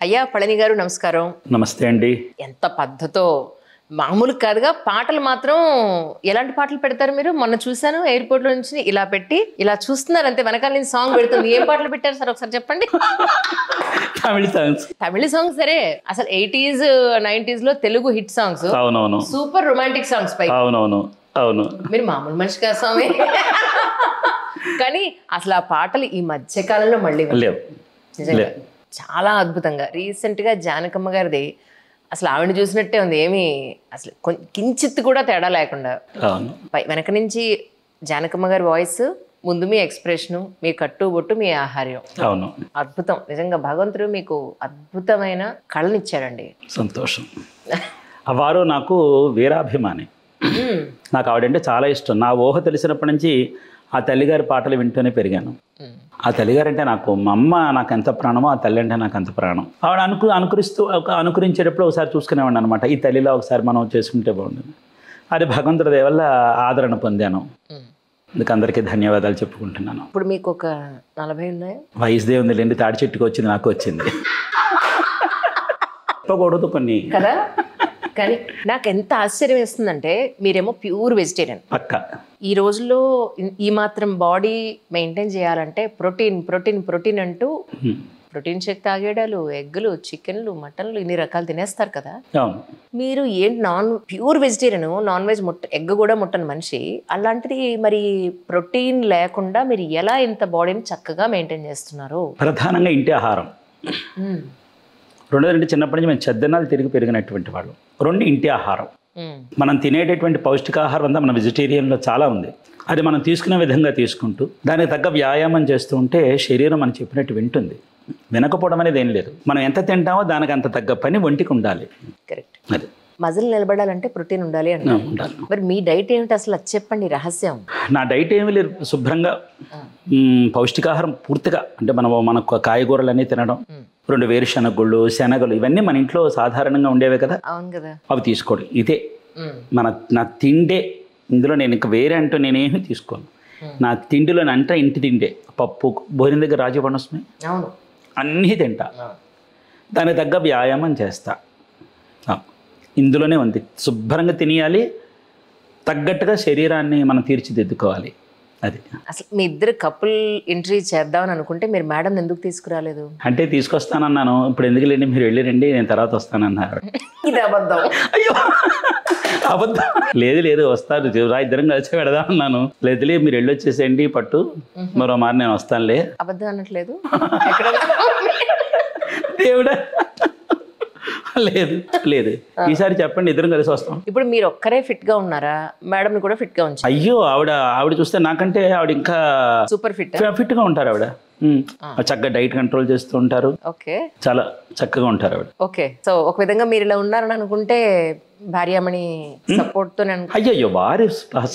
అయ్యా పళని గారు నమస్కారం. నమస్తే అండి. ఎంత పద్ధతో మామూలు కాదుగా పాటలు మాత్రం ఎలాంటి పాటలు పెడతారు మీరు? మొన్న చూసాను ఎయిర్పోర్ట్ లో నుంచి ఇలా పెట్టి ఇలా చూస్తున్నారు అంతే, వెనకాల నుంచి సాంగ్ పెడుతుంది. ఏం పాటలు పెట్టారు సార్ ఒకసారి చెప్పండి. తమిళ సాంగ్స్ సరే, అసలు 80s 90s లో తెలుగు హిట్ సాంగ్స్, అవునవును, సూపర్ రొమాంటిక్ సాంగ్స్ పై అవునవును అవును. మీరు మామూలు మనిషి కదా స్వామి. కానీ అసలు ఆ పాటలు ఈ మధ్య కాలంలో మళ్ళీ లేవు. నిజంగా చాలా అద్భుతంగా. రీసెంట్గా జానకమ్మ గారిది అసలు ఆవిడ చూసినట్టే ఉంది, ఏమి అసలు కించిత్ కూడా తేడా లేకుండా. వెనక నుంచి జానకమ్మ గారి వాయిస్, ముందు మీ ఎక్స్ప్రెషను, మీ కట్టు బొట్టు, మీ ఆహార్యం, అవును, అద్భుతం. నిజంగా భగవంతుడు మీకు అద్భుతమైన కళనిచ్చాడండి. సంతోషం. వారు నాకు వీరాభిమాని. నాకు ఆవిడంటే చాలా ఇష్టం. నా ఊహ తెలిసినప్పటి నుంచి ఆ తల్లిగారి పాటలు వింటూనే పెరిగాను. ఆ తల్లిగారు అంటే నాకు మా అమ్మ నాకు ఎంత ప్రాణమో ఆ తల్లి అంటే నాకు అంత ప్రాణం. ఆవిడ అనుకరించేటప్పుడు ఒకసారి చూసుకునేవాడిని అనమాట. ఈ తల్లిలో ఒకసారి మనం చేసుకుంటే బాగుంటుంది. అది భగవంతుడి దయ వల్ల ఆదరణ పొందాను. అందుకు అందరికీ ధన్యవాదాలు చెప్పుకుంటున్నాను. ఇప్పుడు మీకు ఒక 40 ఉన్నాయా? వయసుదే ఉంది లేండి, తాడి చెట్టుకు వచ్చింది, నాకు వచ్చింది. చెప్పకూడదు కొన్ని కదా. కానీ నాకు ఎంత ఆశ్చర్యం వేస్తుందంటే, మీరేమో ప్యూర్ వెజిటేరియన్. పక్క ఈ రోజుల్లో ఈ మాత్రం బాడీ మెయింటైన్ చేయాలంటే ప్రోటీన్ ప్రోటీన్ ప్రోటీన్ అంటూ ప్రోటీన్ షేక్ తాగేడాలు, ఎగ్గులు, చికెన్లు, మటన్లు ఇన్ని రకాలు తినేస్తారు కదా. మీరు ఏంటి pure vegetarian, non veg egg కూడా ముట్టని మనిషి, అలాంటిది మరి ప్రోటీన్ లేకుండా మీరు ఎలా ఇంత బాడీని చక్కగా మెయింటైన్ చేస్తున్నారు? ప్రధానంగా ఇంటి ఆహారం. రెండోది చిన్నప్పటి నుంచి మేము చెద్దనాలు తిరిగి పెరిగినటువంటి వాళ్ళు. రెండు ఇంటి ఆహారం. మనం తినేటటువంటి పౌష్టికాహారం అంతా మన వెజిటేరియన్లో చాలా ఉంది. అది మనం తీసుకునే విధంగా తీసుకుంటూ దానికి తగ్గ వ్యాయామం చేస్తూ ఉంటే శరీరం మనం చెప్పినట్టు వింటుంది. వినకపోవడం అనేది ఏం లేదు. మనం ఎంత తింటామో దానికి అంత తగ్గ పని ఒంటికి ఉండాలి. కరెక్ట్. అది మజిల్ నిలబడాలంటే ప్రోటీన్ ఉండాలి అంటే ఉండాలి. మరి మీ డైట్ ఏమిటి అసలు, అది చెప్పండి రహస్యం. నా డైట్ ఏమి లేదు, శుభ్రంగా పౌష్టికాహారం పూర్తిగా అంటే మనకు కాయగూరలన్నీ తినడం, 2 వేరుశనగ గుళ్ళు, శనగలు, ఇవన్నీ మన ఇంట్లో సాధారణంగా ఉండేవే కదా. అవును కదా. అవి తీసుకోవడం ఇదే నా తిండే. ఇందులో నేను ఇంకా వేరే అంటూ నేనేమి తీసుకోను. నా తిండిలో అంటే ఇంటి తిండే. పప్పు, భోజనం దగ్గర రాజీ పండుస్తున్నాయి, అవును, అన్నీ తింటా. దానికి తగ్గ వ్యాయామం చేస్తా. ఇందులోనే ఉంది. శుభ్రంగా తినేయాలి, తగ్గట్టుగా శరీరాన్ని మనం తీర్చిదిద్దుకోవాలి. అది అసలు మీ ఇద్దరు కపుల్ ఎంట్రీ చేద్దామని అనుకుంటే మీరు మేడం ఎందుకు తీసుకురాలేదు? అంటే తీసుకొస్తానన్నాను. ఇప్పుడు ఎందుకు లేండి, మీరు వెళ్ళిరండి, నేను తర్వాత వస్తానన్నారు. ఇది అబద్ధం. అయ్యో అబద్ధం. లేదు వస్తారు, ఇద్దరం కలిసి పెడదాం అన్నాను. లేదు మీరు వెళ్ళొచ్చేసేయండి పట్టు, మరో మారి నేను వస్తానులే. అబద్ధం అనట్లేదు దేవుడా. లేదు ఈసారి చెప్పండి, ఇద్దరం కలిసి వస్తాం. ఇప్పుడు మీరు ఒక్కరే ఫిట్ గా ఉన్నారా? మేడం కూడా ఫిట్ గా ఉంచారు. అయ్యో ఆవిడ చూస్తే నాకంటే ఆవిడ ఇంకా సూపర్ ఫిట్ గా ఉంటారు. ఆవిడ చక్కగా డైట్ కంట్రోల్ చేస్తూ ఉంటారు. ఓకే, చాలా చక్కగా ఉంటారు ఆవిడ. ఓకే, సో ఒక విధంగా మీరు ఇలా ఉన్నారని అనుకుంటే భార్యామణి సపోర్ట్ తో అయ్యో వారి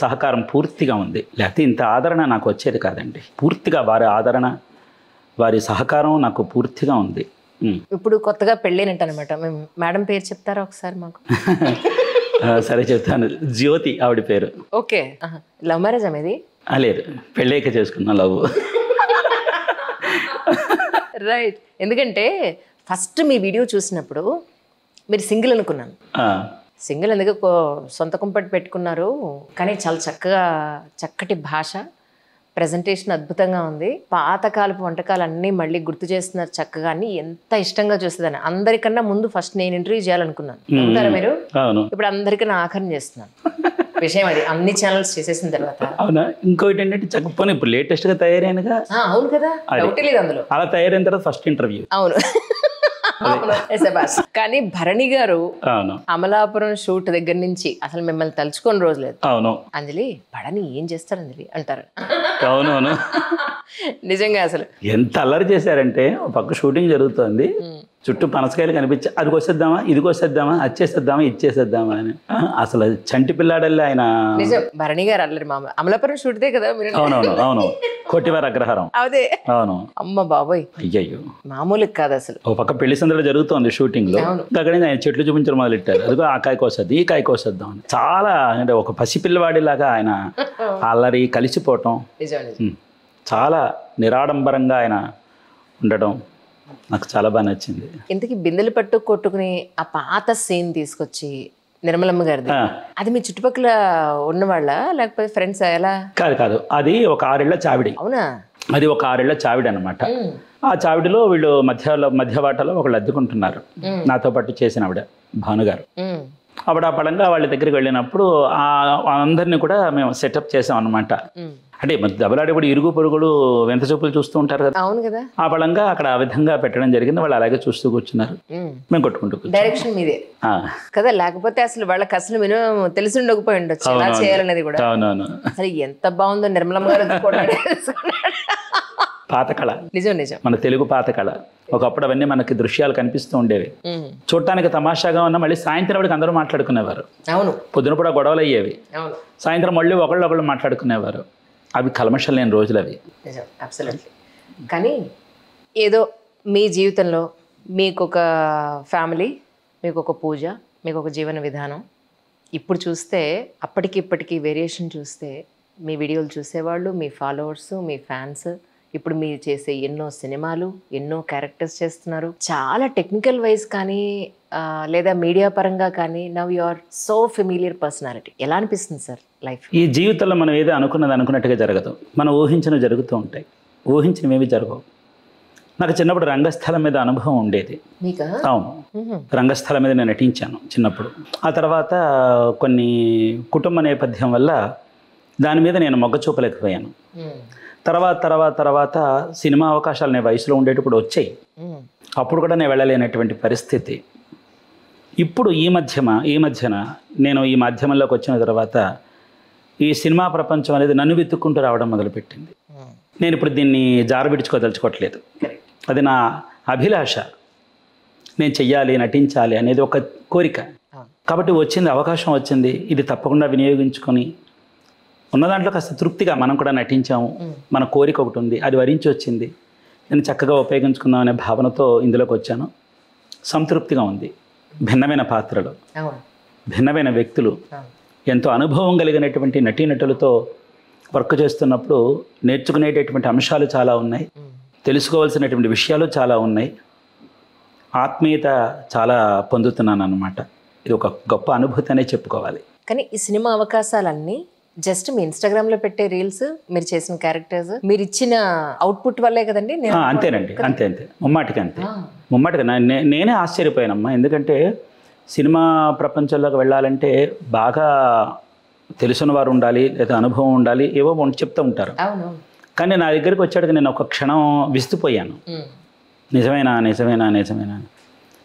సహకారం పూర్తిగా ఉంది, లేకపోతే ఇంత ఆదరణ నాకు వచ్చేది కాదండి. పూర్తిగా వారి ఆదరణ, వారి సహకారం నాకు పూర్తిగా ఉంది. ఇప్పుడు కొత్తగా పెళ్ళైనట్టు అనమాట. మేము మేడం పేరు చెప్తారా ఒకసారి మాకు? సరే చెప్తాను. జ్యోతి ఆవిడ పేరు. ఓకే. లవ్ మ్యారేజ్ అనేది? లేదు, పెళ్ళైక చేసుకున్నా లవ్. రైట్. ఎందుకంటే ఫస్ట్ మీ వీడియో చూసినప్పుడు మీరు సింగిల్ అనుకున్నాను. సింగిల్ ఎందుకు సొంత కుంపటి పెట్టుకున్నారు, కానీ చాలా చక్కటి భాష, ప్రెజెంటేషన్ అద్భుతంగా ఉంది. పాతకాలపు వంటకాలు అన్నీ మళ్ళీ గుర్తు చేస్తున్నారు చక్కగా. అన్ని ఎంత ఇష్టంగా చూస్తుందని అందరికన్నా ముందు ఫస్ట్ నేను ఇంటర్వ్యూ చేయాలనుకున్నాను. చెప్తారా మీరు? ఇప్పుడు అందరికన్నా ఆఖరణ చేస్తున్నాను. విషయం అది అన్ని ఛానల్స్ చేసేసిన తర్వాత. అవునా? ఇంకోటి ఏంటంటే చక్కపోయి ఇప్పుడు లేటెస్ట్ గా తయారైనగా. అవును కదా, డౌట్ లేదు అందులో. అలా తయారైన తర్వాత ఫస్ట్ ఇంటర్వ్యూ. అవును. కానీ భరణి గారు అమలాపురం షూట్ దగ్గర నుంచి అసలు మిమ్మల్ని తలుచుకొని రోజు లేదు. అవును. అంజలి పడని ఏం చేస్తారు అంజలి అంటారు. అవునవును. నిజంగా అసలు ఎంత అల్లరి చేశారంటే, ఒక పక్క షూటింగ్ జరుగుతోంది, చుట్టూ పనసకాయలు కనిపించి అది కోసేద్దామా, ఇది కోసేద్దామా, అది చేసేద్దామా, ఇది చేసేద్దామా అని. అసలు చంటి పిల్లాడల్లి ఆయన. నిజం, భరణి గారు అల్లరి. మామ అమలాపురం షూట్దే కదా మీరు? అవును కోటివారి అగ్రహారం. అదే. అవును. అమ్మ బాబోయ్, అయ్యయ్యో మామూలు కాదు అసలు. ఒక పక్క పెళ్లి సందడి జరుగుతోంది షూటింగ్ లో, అక్కడ ఆయన చెట్లు చూపించడం మొదలెట్టారు. అదిగో ఆ కాయ కోసేద్దాం, ఈ కాయ కోసేద్దాం అని. చాలా అంటే ఒక పసిపిల్లవాడిలాగా ఆయన అల్లరి, కలిసిపోవటం, చాలా నిరాడంబరంగా ఆయన ఉండటం, నాకు చాలా బాగా నచ్చింది. ఇంతకీ బిందెలు పట్టు కొట్టుకుని ఆ పాత సీన్ తీసుకొచ్చి నిర్మలమ్మ గారిది, అది మీ చుట్టుపక్కల ఉన్నవాళ్ళ లేకపోతే ఫ్రెండ్స్ ఎలా? కాదు, అది ఒక 6 ఏళ్ల చావిడి. అవునా? అది ఒక 6 ఏళ్ల చావిడి అనమాట. ఆ చావిడిలో వీళ్ళు మధ్యవాటలో ఒకళ్ళు అద్దెకుంటున్నారు. నాతో పాటు చేసిన ఆవిడ భానుగారు. అప్పుడు ఆ పడంగా వాళ్ళ దగ్గరికి వెళ్ళినప్పుడు అందరినీ కూడా మేము సెటప్ చేసాం అనమాట. అంటే దెబ్బలాడి కూడా ఇరుగు పొరుగులు వెంత చూపులు చూస్తూ ఉంటారు కదా. అవును కదా. ఆ పడంగా అక్కడ ఆ విధంగా పెట్టడం జరిగింది. వాళ్ళు అలాగే చూస్తూ కూర్చున్నారు, మేము కొట్టుకుంటూ. డైరెక్షన్ మీదే కదా, లేకపోతే అసలు వాళ్ళకి అసలు మినిమం తెలిసి ఉండకపోయి ఉండొచ్చు ఎలా చేయాలనేది కూడా. అవునవును. అసలు ఎంత బాగుందో నిర్మలమ్మ గారు. పాత కళ, నిజం. మన తెలుగు పాత కళ. ఒకప్పుడు అవన్నీ మనకి దృశ్యాలు కనిపిస్తూ ఉండేవి. చూడటానికి తమాషాగా ఉన్న మళ్ళీ సాయంత్రం వాడికి అందరూ మాట్లాడుకునేవారు. అవును. పొద్దున కూడా గొడవలు అయ్యేవి, సాయంత్రం మళ్ళీ ఒకళ్ళు మాట్లాడుకునేవారు. అవి కల్మషం లేని రోజులు అవి. నిజం, అబ్సల్యూట్లీ. కానీ ఏదో మీ జీవితంలో మీకు ఒక ఫ్యామిలీ, మీకు ఒక పూజ, మీకు ఒక జీవన విధానం, ఇప్పుడు చూస్తే అప్పటికి ఇప్పటికీ వేరియేషన్ చూస్తే మీ వీడియోలు చూసేవాళ్ళు, మీ ఫాలోవర్స్, మీ ఫ్యాన్స్, ఇప్పుడు మీరు చేసే ఎన్నో సినిమాలు, ఎన్నో క్యారెక్టర్స్ చేస్తున్నారు. చాలా టెక్నికల్ వైజ్ కానీ లేదా మీడియా పరంగా కానీ now you are so familiar personality. ఎలా అనిపిస్తుంది సార్ లైఫ్? ఈ జీవితంలో మనం ఏదో అనుకున్నట్టుగా జరగదు. మనం ఊహించినవి జరుగుతూ ఉంటాయి, ఊహించినవి ఏవి జరగవు. నాకు చిన్నప్పుడు రంగస్థలం మీద అనుభవం ఉండేది. అవును, రంగస్థలం మీద నేను నటించాను చిన్నప్పుడు. ఆ తర్వాత కొన్ని కుటుంబ నేపథ్యం వల్ల దాని మీద నేను మొగ్గ చూపలేకపోయాను. తర్వాత సినిమా అవకాశాలు నేను వయసులో ఉండేటప్పుడు వచ్చాయి. అప్పుడు కూడా నేను వెళ్ళలేనటువంటి పరిస్థితి. ఇప్పుడు ఈ మధ్యన నేను ఈ మాధ్యమంలోకి వచ్చిన తర్వాత ఈ సినిమా ప్రపంచం అనేది నన్ను వెతుక్కుంటూ రావడం మొదలుపెట్టింది. నేను ఇప్పుడు దీన్ని జారబిడ్చుకోదలుచుకోవట్లేదు. అది నా అభిలాష. నేను చెయ్యాలి, నటించాలి అనేది ఒక కోరిక. కాబట్టి అవకాశం వచ్చింది. ఇది తప్పకుండా వినియోగించుకొని ఉన్న దాంట్లో కాస్త తృప్తిగా మనం కూడా నటించాము. మన కోరిక ఒకటి ఉంది, అది వరించి వచ్చింది. నేను చక్కగా ఉపయోగించుకుందాం అనే భావనతో ఇందులోకి వచ్చాను. సంతృప్తిగా ఉంది. భిన్నమైన పాత్రలు, భిన్నమైన వ్యక్తులు, ఎంతో అనుభవం కలిగినటువంటి నటీనటులతో వర్క్ చేస్తున్నప్పుడు నేర్చుకునేటటువంటి అంశాలు చాలా ఉన్నాయి, తెలుసుకోవాల్సినటువంటి విషయాలు చాలా ఉన్నాయి, ఆత్మీయత చాలా పొందుతున్నాను అన్నమాట. ఇది ఒక గొప్ప అనుభూతి అనే చెప్పుకోవాలి. కానీ ఈ సినిమా అవకాశాలన్నీ జస్ట్ మీ ఇన్స్టాగ్రామ్లో పెట్టే రీల్స్, మీరు చేసిన క్యారెక్టర్స్, మీరు ఇచ్చిన అవుట్పుట్ వల్లే కదండి? అంతేనండి, అంతే ముమ్మాటిగా నేనే ఆశ్చర్యపోయానమ్మా. ఎందుకంటే సినిమా ప్రపంచంలోకి వెళ్ళాలంటే బాగా తెలుసున్న వారు ఉండాలి, లేదా అనుభవం ఉండాలి, ఏవో చెప్తూ ఉంటారు. కానీ నా దగ్గరికి వచ్చాడు నేను ఒక క్షణం విస్తుపోయాను. నిజమేనా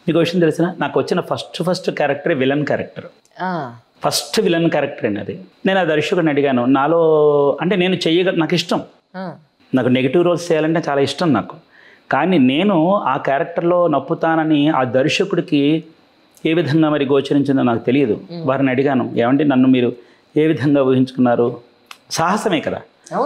మీకు విషయం తెలిసిన, నాకు వచ్చిన first character villain character. First villain character అండి అది. నేను ఆ దర్శకుడిని అడిగాను, నాలో అంటే నేను నాకు ఇష్టం, నాకు నెగిటివ్ రోల్స్ చేయాలంటే చాలా ఇష్టం నాకు. కానీ నేను ఆ క్యారెక్టర్లో నప్పుతానని ఆ దర్శకుడికి ఏ విధంగా మరి గోచరించిందో నాకు తెలియదు. వారిని అడిగాను, ఏమంటే నన్ను మీరు ఏ విధంగా ఊహించుకున్నారు? సాహసమే కదా.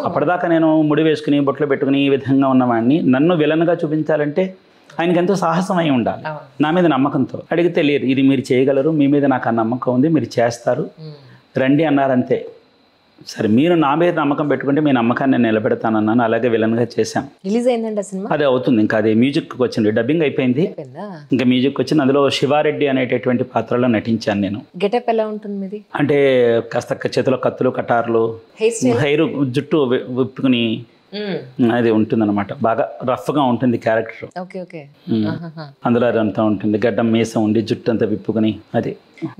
అప్పటిదాకా నేను ముడి వేసుకుని బొట్లు పెట్టుకుని ఈ విధంగా ఉన్నవాడిని నన్ను విలన్గా చూపించాలంటే ఆయనకి ఎంతో సాహసం అయి ఉండాలి. నా మీద నమ్మకంతో అడిగితే లేదు, ఇది మీరు చేయగలరు, మీ మీద నాకు ఆ నమ్మకం ఉంది, మీరు చేస్తారు, రండి అన్నారంతే. సరే, మీరు నా మీద నమ్మకం పెట్టుకుంటే మీ నమ్మకాన్ని నేను నిలబెడతానన్నాను. అలాగే విలన్గా చేశాను. రిలీజ్ అయిందండి సినిమా? అదే అవుతుంది. ఇంకా అది మ్యూజిక్కి వచ్చింది, డబ్బింగ్ అయిపోయింది, ఇంకా మ్యూజిక్ వచ్చింది. అందులో శివారెడ్డి అనేటటువంటి పాత్రలో నటించాను నేను. గెటప్ ఎలా ఉంటుంది మీది? అంటే కాస్త చేతిలో కత్తులు, కటార్లు, హెయిర్, జుట్టు విప్పుకుని అది ఉంటుందన్నమాట. బాగా రఫ్గా ఉంటుంది క్యారెక్టర్. అందులో అదంతా ఉంటుంది, గడ్డం మీసం ఉండి జుట్టు అంతా విప్పుకుని. అది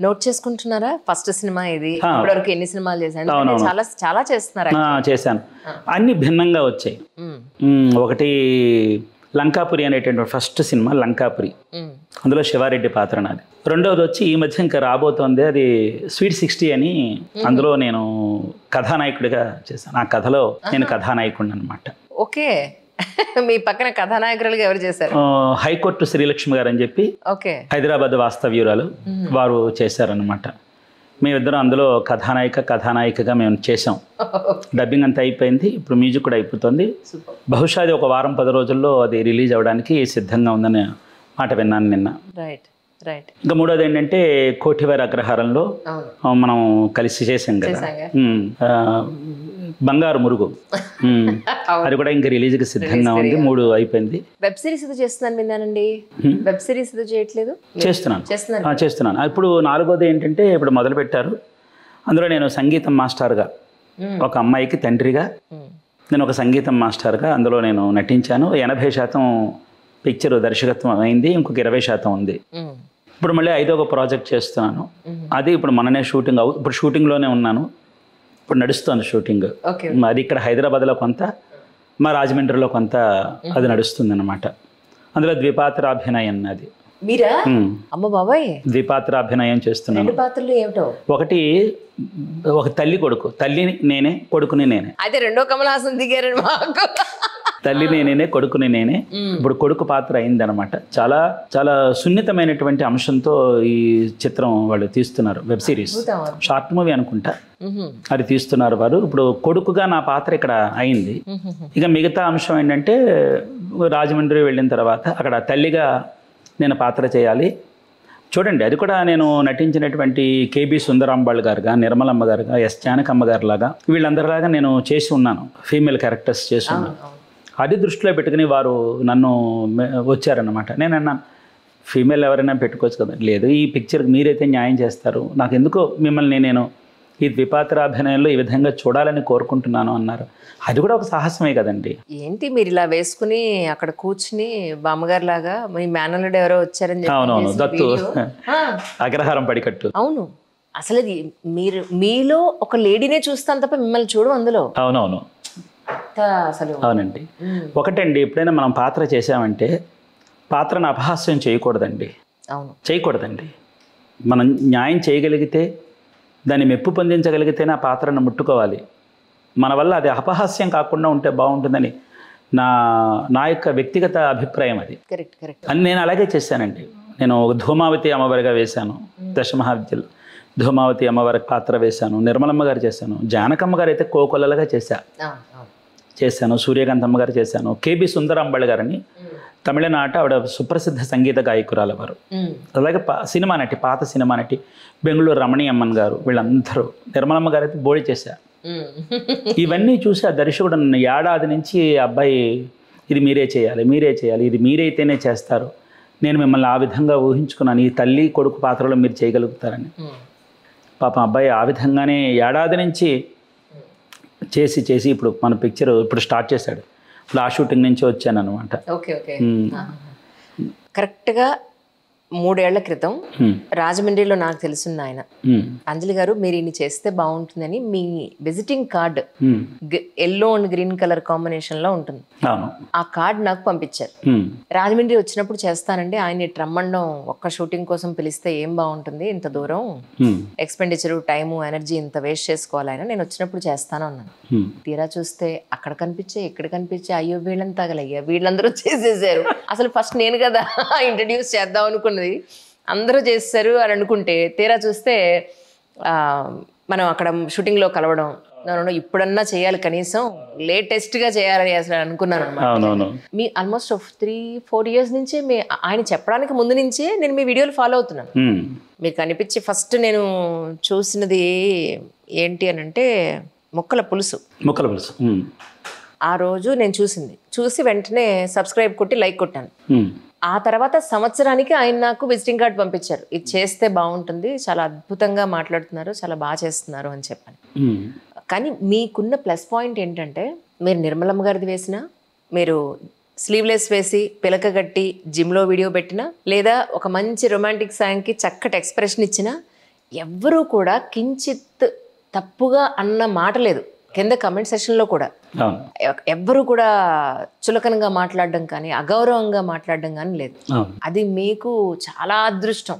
నోట్ చేసుకుంటున్నారా? ఫస్ట్ సినిమా ఇది. ఇప్పటివరకు ఎన్ని సినిమాలు చేశాను? చాలా చేస్తున్నారు. చేశాను, అన్ని భిన్నంగా వచ్చాయి. ఒకటి లంకాపురి అనేటువంటి ఫస్ట్ సినిమా లంకాపురి, అందులో శివారెడ్డి పాత్ర నాది. రెండవది వచ్చి ఈ మధ్య ఇంకా రాబోతోంది, అది స్వీట్ 60 అని, అందులో నేను కథానాయకుడిగా చేశాను. ఆ కథలో నేను కథానాయకుడిని అనమాట. ఓకే, మీ పక్కన కథానాయకులుగా ఎవరు చేశారు? హైకోర్టు శ్రీలక్ష్మి గారు అని చెప్పి, హైదరాబాద్ వాస్తవ్యురాలు, వారు చేశారనమాట. మేమిద్దరం అందులో కథానాయికగా మేము చేసాం. డబ్బింగ్ అంతా అయిపోయింది, ఇప్పుడు మ్యూజిక్ కూడా అయిపోతుంది. బహుశా అది ఒక వారం 10 రోజుల్లో అది రిలీజ్ అవ్వడానికి సిద్ధంగా ఉందని మాట విన్నాను నిన్న. ఇంకా మూడోది ఏంటంటే కోటివారి అగ్రహారంలో మనం కలిసి చేసాం కదా. బంగారు మురుగు. అది కూడా ఇంకా రిలీజ్కి సిద్ధంగా ఉంది, 3 అయిపోయింది. వెబ్ సిరీస్ ఏదో చేస్తున్నాను విన్నానండి. వెబ్ సిరీస్ ఏదో చేయట్లేదు? చేస్తున్నాను. ఇప్పుడు 4వది ఏంటంటే ఇప్పుడు మొదలు పెట్టారు. అందులో నేను సంగీతం మాస్టర్గా, ఒక అమ్మాయికి తండ్రిగా, నేను ఒక సంగీతం మాస్టర్గా అందులో నేను నటించాను. 80% పిక్చర్ దర్శకత్వం అయింది, ఇంకొక 20% ఉంది. ఇప్పుడు మళ్ళీ 5వ ప్రాజెక్ట్ చేస్తున్నాను. అది ఇప్పుడు మననే షూటింగ్ ఇప్పుడు షూటింగ్లోనే ఉన్నాను. ఇప్పుడు నడుస్తుంది షూటింగ్. అది ఇక్కడ హైదరాబాద్లో కొంత, మా రాజమండ్రిలో కొంత అది నడుస్తుంది అన్నమాట. అందులో ద్విపాత్రాభినయం. అది మీరా? అమ్మ బాబాయ్, ద్విపాత్రాభినయం చేస్తున్నాను. పాత్రలు ఏమిటో? ఒకటి ఒక తల్లి కొడుకు, తల్లిని నేనే, కొడుకుని నేనే. అయితే రెండో కమల్ హాసన్ దిగారండి మాకు. తల్లిని నేనే, కొడుకుని నేనే. ఇప్పుడు కొడుకు పాత్ర అయిందనమాట. చాలా చాలా సున్నితమైనటువంటి అంశంతో ఈ చిత్రం వాళ్ళు తీస్తున్నారు. వెబ్ సిరీస్, షార్ట్ మూవీ అనుకుంటా, అది తీస్తున్నారు వారు. ఇప్పుడు కొడుకుగా నా పాత్ర ఇక్కడ అయింది. ఇక మిగతా అంశం ఏంటంటే రాజమండ్రి వెళ్ళిన తర్వాత అక్కడ తల్లిగా నేను పాత్ర చేయాలి. చూడండి, అది కూడా నేను నటించినటువంటి కేబీ సుందరాంబాళ్ గారుగా, నిర్మలమ్మ గారుగా, ఎస్ జానకమ్మ గారు లాగా, వీళ్ళందరిలాగా నేను చేసి ఉన్నాను. ఫీమేల్ క్యారెక్టర్స్ చేసి ఉన్నాను. అది దృష్టిలో పెట్టుకుని వారు నన్ను వచ్చారన్నమాట. నేను అన్నాను, ఫీమేల్ ఎవరైనా పెట్టుకోవచ్చు కదా. లేదు, ఈ పిక్చర్కి మీరైతే న్యాయం చేస్తారు, నాకు ఎందుకో మిమ్మల్ని నేను ఈ ద్విపాత్రాభినయంలో ఈ విధంగా చూడాలని కోరుకుంటున్నాను అన్నారు. అది కూడా ఒక సాహసమే కదండి. ఏంటి మీరు ఇలా వేసుకుని అక్కడ కూర్చుని బామ్మగారు లాగా, మీ మేనల్లుడు ఎవరో వచ్చారని చెప్పి. అవునవును, దత్తు అగ్రహారం పడికట్టు. అవును, అసలు అది మీరు మీలో ఒక లేడీనే చూస్తాను తప్ప మిమ్మల్ని చూడు అందులో. అవునవును, అసలు అవునండి. ఒకటండి, ఎప్పుడైనా మనం పాత్ర చేసామంటే పాత్రను అపహాస్యం చేయకూడదండి. అవును, చేయకూడదండి. మనం న్యాయం చేయగలిగితే, దాన్ని మెప్పు పొందించగలిగితేనే ఆ పాత్రను ముట్టుకోవాలి. మన వల్ల అది అపహాస్యం కాకుండా ఉంటే బాగుంటుందని నా యొక్క వ్యక్తిగత అభిప్రాయం. అది కరెక్ట్ కరెక్ట్ అని నేను అలాగే చేశానండి. నేను ధూమావతి అమ్మవారిగా వేశాను, దశమహావిద్యలు ధూమావతి అమ్మవారి పాత్ర వేశాను. నిర్మలమ్మ గారు చేశాను. జానకమ్మ గారు అయితే కోకొల్లలుగా చేశాను. సూర్యకాంతమ్మ గారు చేశాను. కేబీ సుందరాంబాళ్ గారని తమిళనాట, ఆవిడ సుప్రసిద్ధ సంగీత గాయకురాలు వారు. అలాగే సినిమా నటి, పాత సినిమా నటి బెంగళూరు రమణి అమ్మన్ గారు, వీళ్ళందరూ. నిర్మలమ్మ గారు అయితే బోడి చేశారు. ఇవన్నీ చూసి ఆ దర్శకుడు నన్ను ఏడాది నుంచి, అబ్బాయి ఇది మీరే చేయాలి, ఇది మీరైతేనే చేస్తారు, నేను మిమ్మల్ని ఆ విధంగా ఊహించుకున్నాను, ఈ తల్లి కొడుకు పాత్రలో మీరు చేయగలుగుతారని. పాపం అబ్బాయి ఆ విధంగానే ఏడాది నుంచి చేసి ఇప్పుడు మన పిక్చర్ ఇప్పుడు స్టార్ట్ చేశాడు. ఇప్పుడు ఆ షూటింగ్ నుంచి వచ్చాను అనమాట. Okay okay. కరెక్ట్గా 3 ఏళ్ల క్రితం రాజమండ్రిలో నాకు తెలుసున్న ఆయన అంజలి గారు, మీరు ఇన్ని చేస్తే బాగుంటుందని మీ visiting card yellow and green colour combination లో ఉంటుంది, ఆ కార్డ్ నాకు పంపించారు. రాజమండ్రి వచ్చినప్పుడు చేస్తానండి, ఆయన రమ్మండం, ఒక్క షూటింగ్ కోసం పిలిస్తే ఏం బాగుంటుంది, ఇంత దూరం ఎక్స్పెండిచర్, టైము, ఎనర్జీ ఇంత వేస్ట్ చేసుకోవాలి, ఆయన నేను వచ్చినప్పుడు చేస్తాను అన్నాను. తీరా చూస్తే అక్కడ కనిపించే, ఇక్కడ కనిపించే, అయ్యో వీళ్ళని తగలయ్యా, వీళ్ళందరూ చేసేసారు. అసలు ఫస్ట్ నేను కదా ఇంట్రడ్యూస్ చేద్దాం అనుకున్నది, అందరూ చేస్తారు అని అనుకుంటే తీరా చూస్తే మనం అక్కడ షూటింగ్లో కలవడం, ఇప్పుడన్నా చేయాలి, కనీసం లేటెస్ట్గా చేయాలని అసలు అనుకున్నాను అనమాట. మీ ఆల్మోస్ట్ 3-4 years నుంచి ఆయన చెప్పడానికి ముందు నుంచే నేను మీ వీడియోలు ఫాలో అవుతున్నాను. మీకు అనిపించి ఫస్ట్ నేను చూసినది ఏంటి అని అంటే ముక్కల పులుసు. ఆ రోజు నేను చూసి వెంటనే సబ్స్క్రైబ్ కొట్టి లైక్ కొట్టాను. ఆ తర్వాత సంవత్సరానికి ఆయన నాకు విజిటింగ్ కార్డ్ పంపించారు, ఇది చేస్తే బాగుంటుంది, చాలా అద్భుతంగా మాట్లాడుతున్నారు, చాలా బాగా చేస్తున్నారు అని చెప్పాను. కానీ మీకున్న ప్లస్ పాయింట్ ఏంటంటే, మీరు నిర్మలమ్మ గారిది వేసినా, మీరు స్లీవ్లెస్ వేసి పిలక కట్టి జిమ్లో వీడియో పెట్టినా, లేదా ఒక మంచి రొమాంటిక్ సాంగ్కి చక్కటి ఎక్స్ప్రెషన్ ఇచ్చినా, ఎవ్వరూ కూడా కించిత్ తప్పుగా అన్న మాట లేదు. కింద కమెంట్ సెషన్లో కూడా ఎవ్వరూ కూడా చులకనగా మాట్లాడడం కానీ, అగౌరవంగా మాట్లాడడం కానీ లేదు. అది మీకు చాలా అదృష్టం.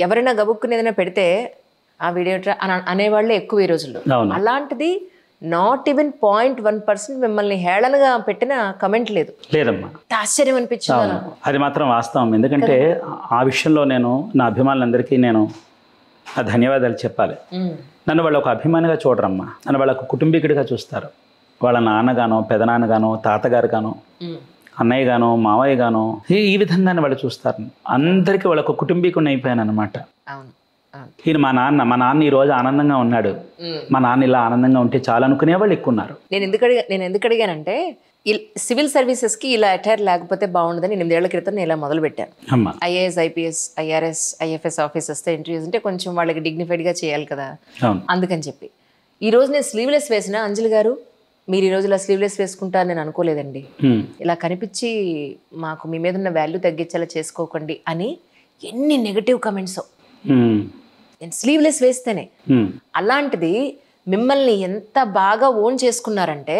ఎవరైనా గబుక్కుని ఏదైనా పెడితే ఆ వీడియో అనేవాళ్ళే ఎక్కువ ఈ రోజుల్లో. అలాంటిది నాట్ ఈవెన్ 0.1% మిమ్మల్ని హేళనగా పెట్టిన కమెంట్ లేదమ్మా. ఆశ్చర్యం అనిపించింది నాకు. అది మాత్రం వాస్తవం. ఎందుకంటే ఆ విషయంలో నేను నా అభిమానులందరికీ నేను ధన్యవాదాలు చెప్పాలి. నన్ను వాళ్ళు ఒక అభిమానిగా చూడరమ్మా, నన్ను వాళ్ళ ఒక కుటుంబీకుడిగా చూస్తారు. వాళ్ళ నాన్నగానో, పెదనాన్నగానో, తాతగారుగానో, అన్నయ్య గానో, మావయ్య గానో, ఈ విధంగానే వాళ్ళు చూస్తారు. అందరికీ వాళ్ళ ఒక కుటుంబీకుడిని అయిపోయాను అనమాట. ఈయన మా నాన్న ఈరోజు ఆనందంగా ఉన్నాడు, మా నాన్న ఇలా ఆనందంగా ఉంటే చాలు అనుకునే వాళ్ళు ఎక్కువ ఉన్నారు. నేను ఎందుకు అడిగానంటే సివిల్ సర్వీసెస్కి ఇలా అటైర్ లేకపోతే బాగుండదని 8 ఏళ్ల క్రితం నేను ఇలా మొదలుపెట్టాను. ఐఏఎస్, ఐపీఎస్, ఐఆర్ఎస్, ఐఎఫ్ఎస్ ఆఫీసర్స్తో ఇంటర్వ్యూస్ అంటే కొంచెం వాళ్ళకి డిగ్నిఫైడ్గా చేయాలి కదా, అందుకని చెప్పి ఈరోజు నేను స్లీవ్లెస్ వేసిన అంజలి గారు మీరు ఈరోజు ఇలా స్లీవ్లెస్ వేసుకుంటారని నేను అనుకోలేదండి. ఇలా కనిపించి మాకు మీ మీద ఉన్న వాల్యూ తగ్గించేలా చేసుకోకండి అని ఎన్ని నెగటివ్ కమెంట్స్. నేను స్లీవ్లెస్ వేస్తేనే అలాంటిది మిమ్మల్ని ఎంత బాగా ఓన్ చేసుకున్నారంటే,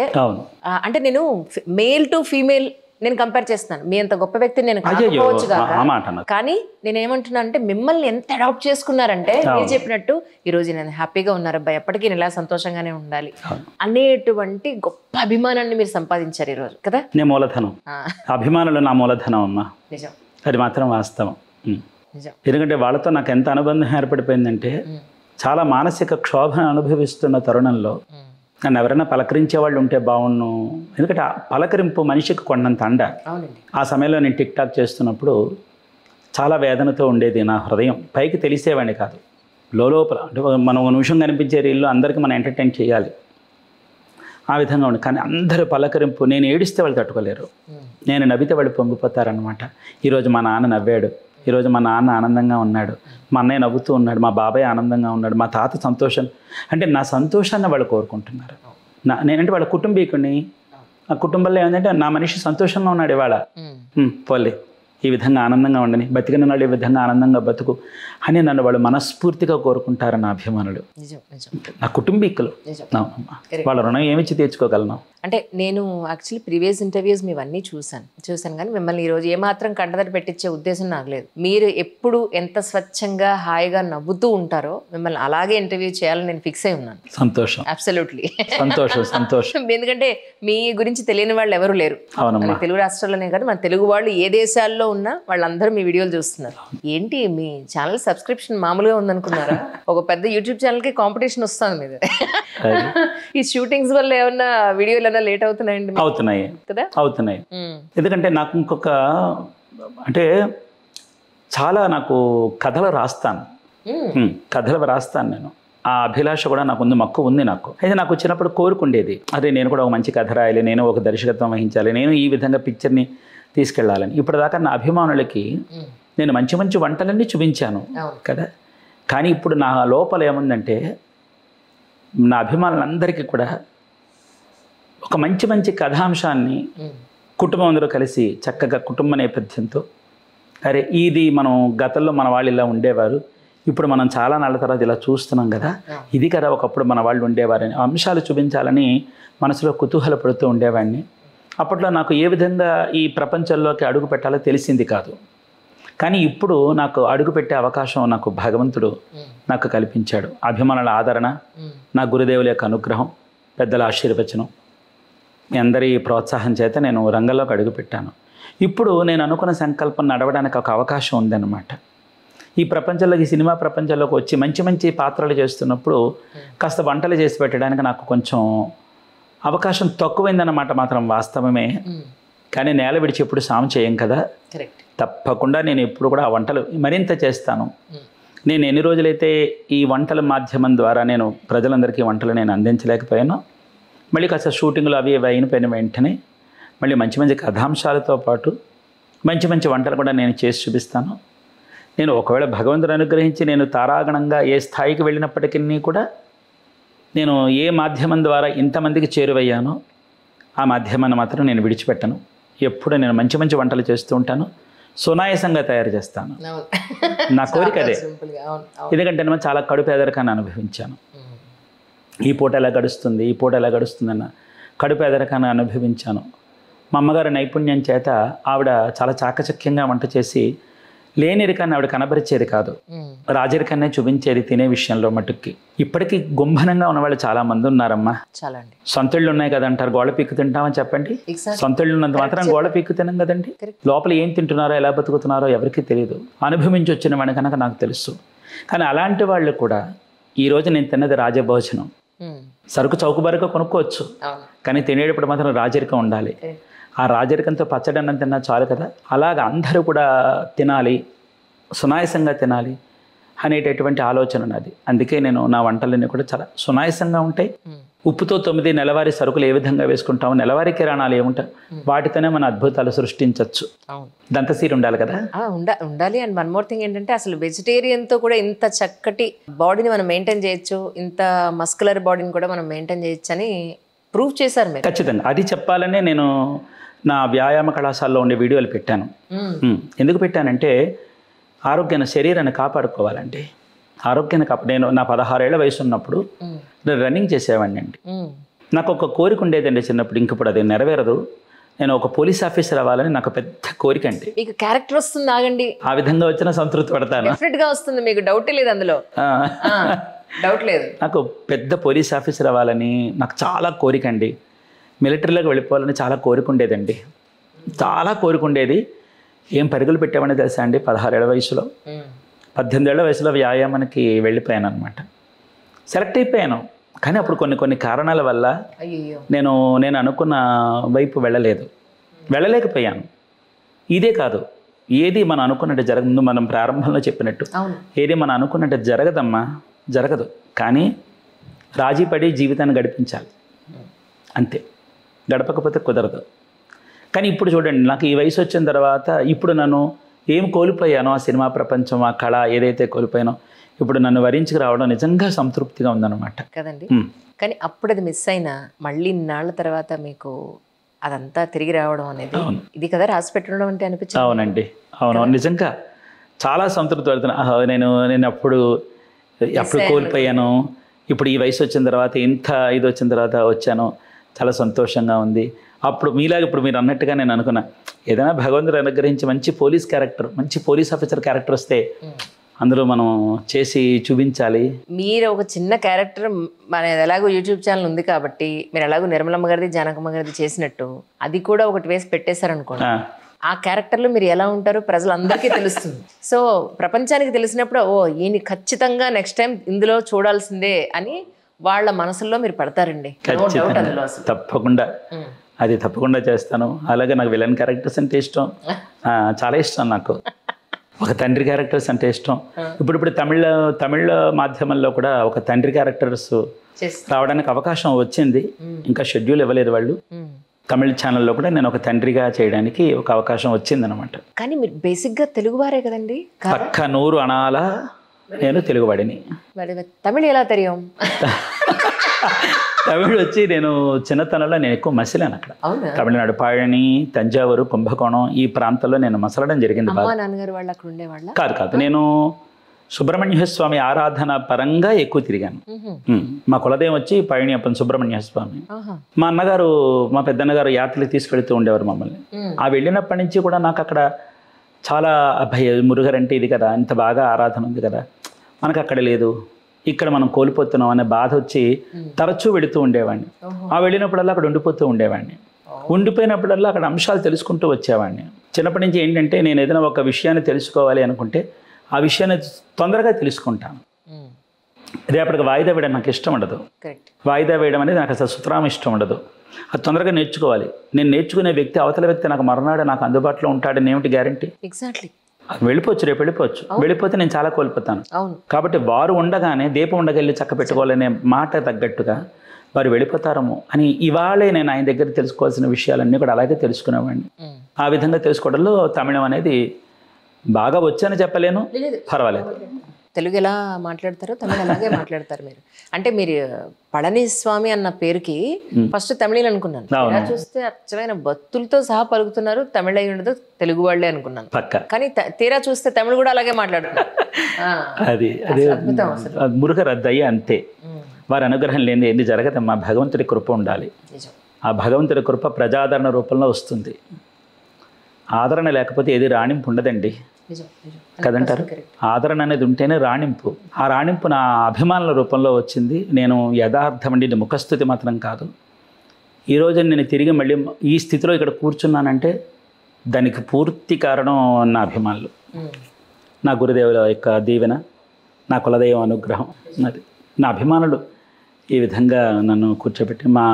అంటే నేను మేల్ టు ఫీమేల్ నేను కంపేర్ చేస్తున్నాను. మీ అంత గొప్ప వ్యక్తిని నేను కాకపోవచ్చు కాక, కానీ నేను ఏమంటున్నా అంటే మిమ్మల్ని ఎంత అడాప్ట్ చేసుకున్నారంటే మీరు చెప్పినట్టు ఈ రోజు నేను హ్యాపీగా ఉన్నారు అబ్బాయి, ఎప్పటికీ నేను ఇలా సంతోషంగానే ఉండాలి అనేటువంటి గొప్ప అభిమానాన్ని మీరు సంపాదించారు ఈరోజు కదా. నేను మూలధనం, అభిమానులు నా మూలధనం అమ్మా. నిజం, అది మాత్రం వాస్తవం. నిజం. ఎందుకంటే వాళ్ళతో నాకు ఎంత అనుబంధం ఏర్పడిపోయిందంటే, చాలా మానసిక క్షోభను అనుభవిస్తున్న తరుణంలో నన్ను ఎవరైనా పలకరించే వాళ్ళు ఉంటే బాగుండు. ఎందుకంటే ఆ పలకరింపు మనిషికి కొన్నంత అండ. ఆ సమయంలో నేను టిక్ టాక్ చేస్తున్నప్పుడు చాలా వేదనతో ఉండేది నా హృదయం. పైకి తెలిసేవాడిని కాదు, లోపల అంటే మనం ఒక నిమిషం కనిపించే రీల్లో అందరికీ మనం ఎంటర్టైన్ చేయాలి, ఆ విధంగా ఉండి. కానీ అందరూ పలకరింపు, నేను ఏడిస్తే వాళ్ళు తట్టుకోలేరు, నేను నవ్వితే వాళ్ళు పొంగిపోతారనమాట. ఈరోజు మా నాన్న నవ్వాడు, ఈరోజు మా నాన్న ఆనందంగా ఉన్నాడు, మా అన్నయ్య నవ్వుతూ ఉన్నాడు, మా బాబాయ్ ఆనందంగా ఉన్నాడు, మా తాత సంతోషం. అంటే నా సంతోషాన్ని వాళ్ళు కోరుకుంటున్నారు. నేనంటే వాళ్ళ కుటుంబీకుని, ఆ కుటుంబంలో ఏంటంటే నా మనిషి సంతోషంగా ఉన్నాడు ఇవాళ, పోలే ఈ విధంగా ఆనందంగా ఉండని, బతికిన నాడు ఈ విధంగా ఆనందంగా బతుకు అని నన్ను వాళ్ళు మనస్ఫూర్తిగా కోరుకుంటారు నా అభిమానులు, నా కుటుంబీకులు. వాళ్ళ రుణం ఏమిచ్చి తీర్చుకోగలను. అంటే నేను యాక్చువల్లీ ప్రీవియస్ ఇంటర్వ్యూస్ మీవన్నీ చూశాను కానీ మిమ్మల్ని ఈరోజు ఏమాత్రం కంటదడి పెట్టించే ఉద్దేశం నాకు లేదు. మీరు ఎప్పుడు ఎంత స్వచ్ఛంగా హాయిగా నవ్వుతూ ఉంటారో మిమ్మల్ని అలాగే ఇంటర్వ్యూ చేయాలని నేను ఫిక్స్ అయి ఉన్నాను. సంతోషం, అబ్సల్యూట్లీ సంతోషం. ఎందుకంటే మీ గురించి తెలియని వాళ్ళు ఎవరు లేరు తెలుగు రాష్ట్రాల్లోనే కాదు, మన తెలుగు వాళ్ళు ఏ దేశాల్లో ఉన్నా వాళ్ళందరూ మీ వీడియోలు చూస్తున్నారు. ఏంటి మీ ఛానల్ సబ్స్క్రిప్షన్ మామూలుగా ఉందనుకున్నారా? ఒక పెద్ద యూట్యూబ్ ఛానల్కి కాంపిటీషన్ వస్తుంది మీద. ఈ షూటింగ్స్ వల్ల ఏమన్నా వీడియోలు లేట్ అవుతున్నాయండి? అవుతున్నాయి కదా, అవుతున్నాయి. ఎందుకంటే నాకు ఇంకొక అంటే చాలా నాకు కథలు రాస్తాను నేను. ఆ అభిలాష కూడా నాకు ఉంది, మక్కువ ఉంది నాకు. అయితే నాకు వచ్చినప్పుడు కోరుకుండేది, అదే నేను కూడా ఒక మంచి కథ రాయాలి, నేను ఒక దర్శకత్వం వహించాలి, నేను ఈ విధంగా పిక్చర్ని తీసుకెళ్ళాలని. ఇప్పటిదాకా నా అభిమానులకి నేను మంచి మంచి వంటలన్నీ చూపించాను కదా. కానీ ఇప్పుడు నా లోపల ఏముందంటే, నా అభిమానులందరికీ కూడా ఒక మంచి మంచి కథాంశాన్ని కుటుంబం అందరూ కలిసి చక్కగా కుటుంబ నేపథ్యంతో, అరే ఇది మనం గతంలో మన వాళ్ళు ఇలా ఉండేవారు, ఇప్పుడు మనం చాలా నాళ్ళ తర్వాత ఇలా చూస్తున్నాం కదా, ఇది కదా ఒకప్పుడు మన వాళ్ళు ఉండేవారని అంశాలు చూపించాలని మనసులో కుతూహలపడుతూ ఉండేవాడిని. అప్పట్లో నాకు ఏ విధంగా ఈ ప్రపంచంలోకి అడుగు పెట్టాలో తెలిసింది కాదు. కానీ ఇప్పుడు నాకు అడుగుపెట్టే అవకాశం నాకు భగవంతుడు నాకు కల్పించాడు. అభిమానుల ఆదరణ, నా గురుదేవుల యొక్క అనుగ్రహం, పెద్దల ఆశీర్వచనం, మీ అందరి ప్రోత్సాహం చేత నేను రంగంలోకి అడుగుపెట్టాను. ఇప్పుడు నేను అనుకున్న సంకల్పం నడవడానికి ఒక అవకాశం ఉందన్నమాట. ఈ ప్రపంచంలోకి, ఈ సినిమా ప్రపంచంలోకి వచ్చి మంచి మంచి పాత్రలు చేస్తున్నప్పుడు కాస్త వంటలు చేసి పెట్టడానికి నాకు కొంచెం అవకాశం తక్కువైందన్నమాట. మాత్రం వాస్తవమే. కానీ నేల విడిచి ఎప్పుడు సాము చేయం కదా, తప్పకుండా నేను ఎప్పుడు కూడా ఆ వంటలు మరింత చేస్తాను. నేను ఎన్ని రోజులైతే ఈ వంటల మాధ్యమం ద్వారా నేను ప్రజలందరికీ వంటలు నేను అందించలేకపోయాను, మళ్ళీ కాస్త షూటింగ్లు అవి అయిపోయిన వెంటనే మళ్ళీ మంచి మంచి కథాంశాలతో పాటు మంచి మంచి వంటలు కూడా నేను చేసి చూపిస్తాను. నేను ఒకవేళ భగవంతుడు అనుగ్రహించి నేను తారాగణంగా ఏ స్థాయికి వెళ్ళినప్పటికీ కూడా నేను ఏ మాధ్యమం ద్వారా ఇంతమందికి చేరువయ్యానో ఆ మాధ్యమాన్ని మాత్రం నేను విడిచిపెట్టను. ఎప్పుడు నేను మంచి మంచి వంటలు చేస్తూ ఉంటాను, సునాయాసంగా తయారు చేస్తాను. నా కోరిక అదే. ఎందుకంటే నేను చాలా కడు పేదరికాన్ని అనుభవించాను. ఈ పూట ఎలా గడుస్తుందన్న కడు పేదరికాన్ని అనుభవించాను. మా అమ్మగారి నైపుణ్యం చేత ఆవిడ చాలా చాకచక్యంగా వంట చేసి లేనిరికాన్ని ఆవిడ కనబరిచేది కాదు, రాజరికాన్నే చూపించేది తినే విషయంలో మటుక్కి. ఇప్పటికీ గుంభనంగా ఉన్నవాళ్ళు చాలా మంది ఉన్నారమ్మా. సొంతళ్ళు ఉన్నాయి కదా అంటారు, గోడ పీక్కు తింటామని చెప్పండి. సొంతళ్ళు ఉన్నంత మాత్రం గోడ పీక్కు తినం కదండి. లోపల ఏం తింటున్నారో ఎలా బతుకుతున్నారో ఎవరికీ తెలియదు. అనుభవించి వచ్చిన వాడిని కనుక నాకు తెలుసు. కానీ అలాంటి వాళ్ళు కూడా ఈరోజు నేను తిన్నది రాజభోజనం. సరుకు చౌకబారుగా కొనుక్కోవచ్చు, కానీ తినేటప్పుడు మాత్రం రాజరికం ఉండాలి. ఆ రాజరికంతో పచ్చడి అన్నం తిన్నా చాలు కదా. అలాగ అందరూ కూడా తినాలి, సునాయాసంగా తినాలి. అనేటటువంటి ఆలోచన ఉన్నది. అందుకే నేను నా వంటలన్నీ కూడా చాలా సునాయసంగా ఉంటాయి. ఉప్పుతో 9 నెలవారీ సరుకులు ఏ విధంగా వేసుకుంటాము, నెలవారీ కిరాణాలు ఏముంటాయి, వాటితోనే మన అద్భుతాలు సృష్టించవచ్చు. దంతసీర ఉండాలి కదా. ఉండాలి. అండ్ వన్ మోర్ థింగ్ ఏంటంటే అసలు వెజిటేరియన్తో కూడా ఇంత చక్కటి బాడీని మనం మెయింటైన్ చేయొచ్చు, ఇంత మస్కులర్ బాడీని కూడా మనం మెయింటైన్ చేయొచ్చు అని ప్రూవ్ చేశారు మీరు. ఖచ్చితంగా అది చెప్పాలనే నేను నా వ్యాయామ కళాశాలలో ఉండే వీడియోలు పెట్టాను. ఎందుకు పెట్టానంటే ఆరోగ్యాన్ని, శరీరాన్ని కాపాడుకోవాలండి. ఆరోగ్యాన్ని నేను నా 16 ఏళ్ల వయసు ఉన్నప్పుడు నేను రన్నింగ్ చేసేవాడిని అండి. నాకు ఒక కోరిక ఉండేదండి చిన్నప్పుడు, ఇంకప్పుడు అది నెరవేరదు. నేను ఒక పోలీస్ ఆఫీసర్ అవ్వాలని నాకు పెద్ద కోరిక అండి. మీకు క్యారెక్టర్ వస్తుంది, ఆగండి. ఆ విధంగా వచ్చిన సంతృప్తి పడతాను. డెఫినెట్గా వస్తుంది, మీకు డౌటే లేదు అందులో, డౌట్ లేదు. నాకు పెద్ద పోలీస్ ఆఫీసర్ అవ్వాలని నాకు చాలా కోరిక అండి. మిలిటరీలోకి వెళ్ళిపోవాలని చాలా కోరిక ఉండేదండి, చాలా కోరిక ఉండేది. ఏం పరుగులు పెట్టామని తెలుసా అండి, 16 ఏళ్ల వయసులో, 18 ఏళ్ల వయసులో వ్యాయామానికి వెళ్ళిపోయాను అనమాట. సెలెక్ట్ అయిపోయాను. కానీ అప్పుడు కొన్ని కారణాల వల్ల నేను అనుకున్న వైపు వెళ్ళలేకపోయాను. ఇదే కాదు, ఏది మనం అనుకున్నట్టు జరగదు. మనం ప్రారంభంలో చెప్పినట్టు ఏది మనం అనుకున్నట్టు జరగదమ్మా, జరగదు. కానీ రాజీ పడి జీవితాన్ని గడిపించాలి, అంతే. గడపకపోతే కుదరదు. కానీ ఇప్పుడు చూడండి, నాకు ఈ వయసు వచ్చిన తర్వాత ఇప్పుడు నన్ను ఏం కోల్పోయానో, ఆ సినిమా ప్రపంచం, ఆ కళ ఏదైతే కోల్పోయానో, ఇప్పుడు నన్ను వరించుకు రావడం నిజంగా సంతృప్తిగా ఉందన్నమాట కదండి. కానీ అప్పుడు అది మిస్ అయినా మళ్ళీ ఇన్నాళ్ళ తర్వాత మీకు అదంతా తిరిగి రావడం అనేది ఇది కదా రాసి పెట్టడం అంటే అనిపించింది. అవునండి, అవును, నిజంగా చాలా సంతృప్తి పడుతున్నాను. నేను అప్పుడు కోల్పోయాను, ఇప్పుడు ఈ వయసు వచ్చిన తర్వాత, ఇంత ఇది వచ్చిన తర్వాత వచ్చాను, చాలా సంతోషంగా ఉంది. అప్పుడు మీలాగా ఇప్పుడు మీరు అన్నట్టుగా నేను అనుకున్నా, ఏదైనా భగవంతుడు అనుగ్రహించి మంచి పోలీస్ క్యారెక్టర్, మంచి పోలీస్ ఆఫీసర్ క్యారెక్టర్ వస్తే అందులో మనం చేసి చూపించాలి. మీరు ఒక చిన్న క్యారెక్టర్, మన ఎలాగో యూట్యూబ్ ఛానల్ ఉంది కాబట్టి మీరు ఎలాగో నిర్మలమ్మ గారిది, జానకమ్మ గారిది చేసినట్టు అది కూడా ఒకటి వేసి పెట్టేశారనుకోండి, ఆ క్యారెక్టర్లో మీరు ఎలా ఉంటారో ప్రజలందరికీ తెలుస్తుంది. సో ప్రపంచానికి తెలిసినప్పుడు ఓ ఈయన ఖచ్చితంగా నెక్స్ట్ టైం ఇందులో చూడాల్సిందే అని వాళ్ళ మనసుల్లో మీరు పడతారండి. తప్పకుండా, అది తప్పకుండా చేస్తాను. అలాగే నాకు విలన్ క్యారెక్టర్స్ అంటే ఇష్టం, చాలా ఇష్టం. నాకు ఒక తండ్రి క్యారెక్టర్స్ అంటే ఇష్టం. ఇప్పుడు తమిళ మాధ్యమంలో కూడా ఒక తండ్రి క్యారెక్టర్స్ రావడానికి అవకాశం వచ్చింది. ఇంకా షెడ్యూల్ ఇవ్వలేదు వాళ్ళు. తమిళ ఛానల్లో కూడా నేను ఒక తండ్రిగా చేయడానికి ఒక అవకాశం వచ్చిందనమాట. కానీ మీరు బేసిక్గా తెలుగువారే కదండి? పక్క 100 అణాల నేను తెలుగువాడిని. తమిళ ఎలా తెలియం? తమిళ్ వచ్చి నేను చిన్నతనంలో నేను ఎక్కువ మసిలాను అక్కడ. తమిళనాడు పళని, తంజావూరు, కుంభకోణం ఈ ప్రాంతాల్లో నేను మసలడం జరిగింది. నాన్నగారు వాళ్ళు అక్కడ ఉండేవాళ్ళ? కాదు, నేను సుబ్రహ్మణ్య స్వామి ఆరాధన పరంగా ఎక్కువ తిరిగాను. మా కులదేవం వచ్చి పళని అప్పని సుబ్రహ్మణ్య స్వామి. మా అన్నగారు, మా పెద్దన్నగారు యాత్రలు తీసుకెళ్తూ ఉండేవారు మమ్మల్ని. ఆ వెళ్ళినప్పటి నుంచి కూడా నాకు అక్కడ చాలా మురుగర్ అంటే ఇది కదా, ఇంత బాగా ఆరాధన ఉంది కదా, మనకు అక్కడ లేదు, ఇక్కడ మనం కోల్పోతున్నాం అనే బాధ వచ్చి తరచూ వెళుతూ ఉండేవాడిని. ఆ వెళ్ళినప్పుడల్లా అక్కడ ఉండిపోతూ ఉండేవాడిని. ఉండిపోయినప్పుడల్లా అక్కడ అంశాలు తెలుసుకుంటూ వచ్చేవాడిని. చిన్నప్పటి నుంచి ఏంటంటే నేను ఏదైనా ఒక విషయాన్ని తెలుసుకోవాలి అనుకుంటే ఆ విషయాన్ని తొందరగా తెలుసుకుంటాను. రేపటికి వాయిదా వేయడం నాకు ఇష్టం ఉండదు. వాయిదా వేయడం అనేది నాకు అసలు సుతరాం ఇష్టం ఉండదు. అది తొందరగా నేర్చుకోవాలి. నేను నేర్చుకునే వ్యక్తి, అవతల వ్యక్తి నాకు మరణాడు నాకు అందుబాటులో ఉంటాడని ఏమిటి గ్యారంటీ? ఎగ్జాక్ట్లీ. వెళ్ళిపోవచ్చు, రేపు వెళ్ళిపోతే నేను చాలా కోల్పోతాను. కాబట్టి వారు ఉండగానే దీపం ఉండగెళ్ళి చక్క పెట్టుకోవాలనే మాట తగ్గట్టుగా వారు వెళ్ళిపోతారేమో అని ఇవాళే నేను ఆయన దగ్గర తెలుసుకోవాల్సిన విషయాలన్నీ కూడా అలాగే తెలుసుకునేవాడిని. ఆ విధంగా తెలుసుకోవడంలో తమిళం అనేది బాగా వచ్చని చెప్పలేను, పర్వాలేదు. తెలుగు ఎలా మాట్లాడతారో తమిళ అలాగే మాట్లాడతారు మీరు. అంటే మీరు పళనిస్వామి అన్న పేరుకి ఫస్ట్ తమిళ అనుకున్నాను, చూస్తే అచ్చమైన బత్తులతో సహా పలుకుతున్నారు, తమిళ అయి ఉండదు, తెలుగు వాళ్ళే అనుకున్నాను. కానీ తీరా చూస్తే తమిళ కూడా అలాగే మాట్లాడుతున్నారు. అది మురుగర్ అద్దయ్య అంతే. వారి అనుగ్రహం లేని ఏంది జరగదమ్మా. భగవంతుడి కృప ఉండాలి. ఆ భగవంతుడి కృప ప్రజాదరణ రూపంలో వస్తుంది. ఆదరణ లేకపోతే ఏది రాణింపు ఉండదండి కదంటారు. ఆదరణ అనేది ఉంటేనే రాణింపు. ఆ రాణింపు నా అభిమానుల రూపంలో వచ్చింది. నేను యథార్థమండి, ముఖస్థుతి మాత్రం కాదు. ఈరోజు నేను తిరిగి మళ్ళీ ఈ స్థితిలో ఇక్కడ కూర్చున్నానంటే దానికి పూర్తి కారణం నా అభిమానులు, నా గురుదేవుల యొక్క దీవెన, నా కులదైవం అనుగ్రహం. అది నా అభిమానులు ఈ విధంగా నన్ను కూర్చోబెట్టి, మా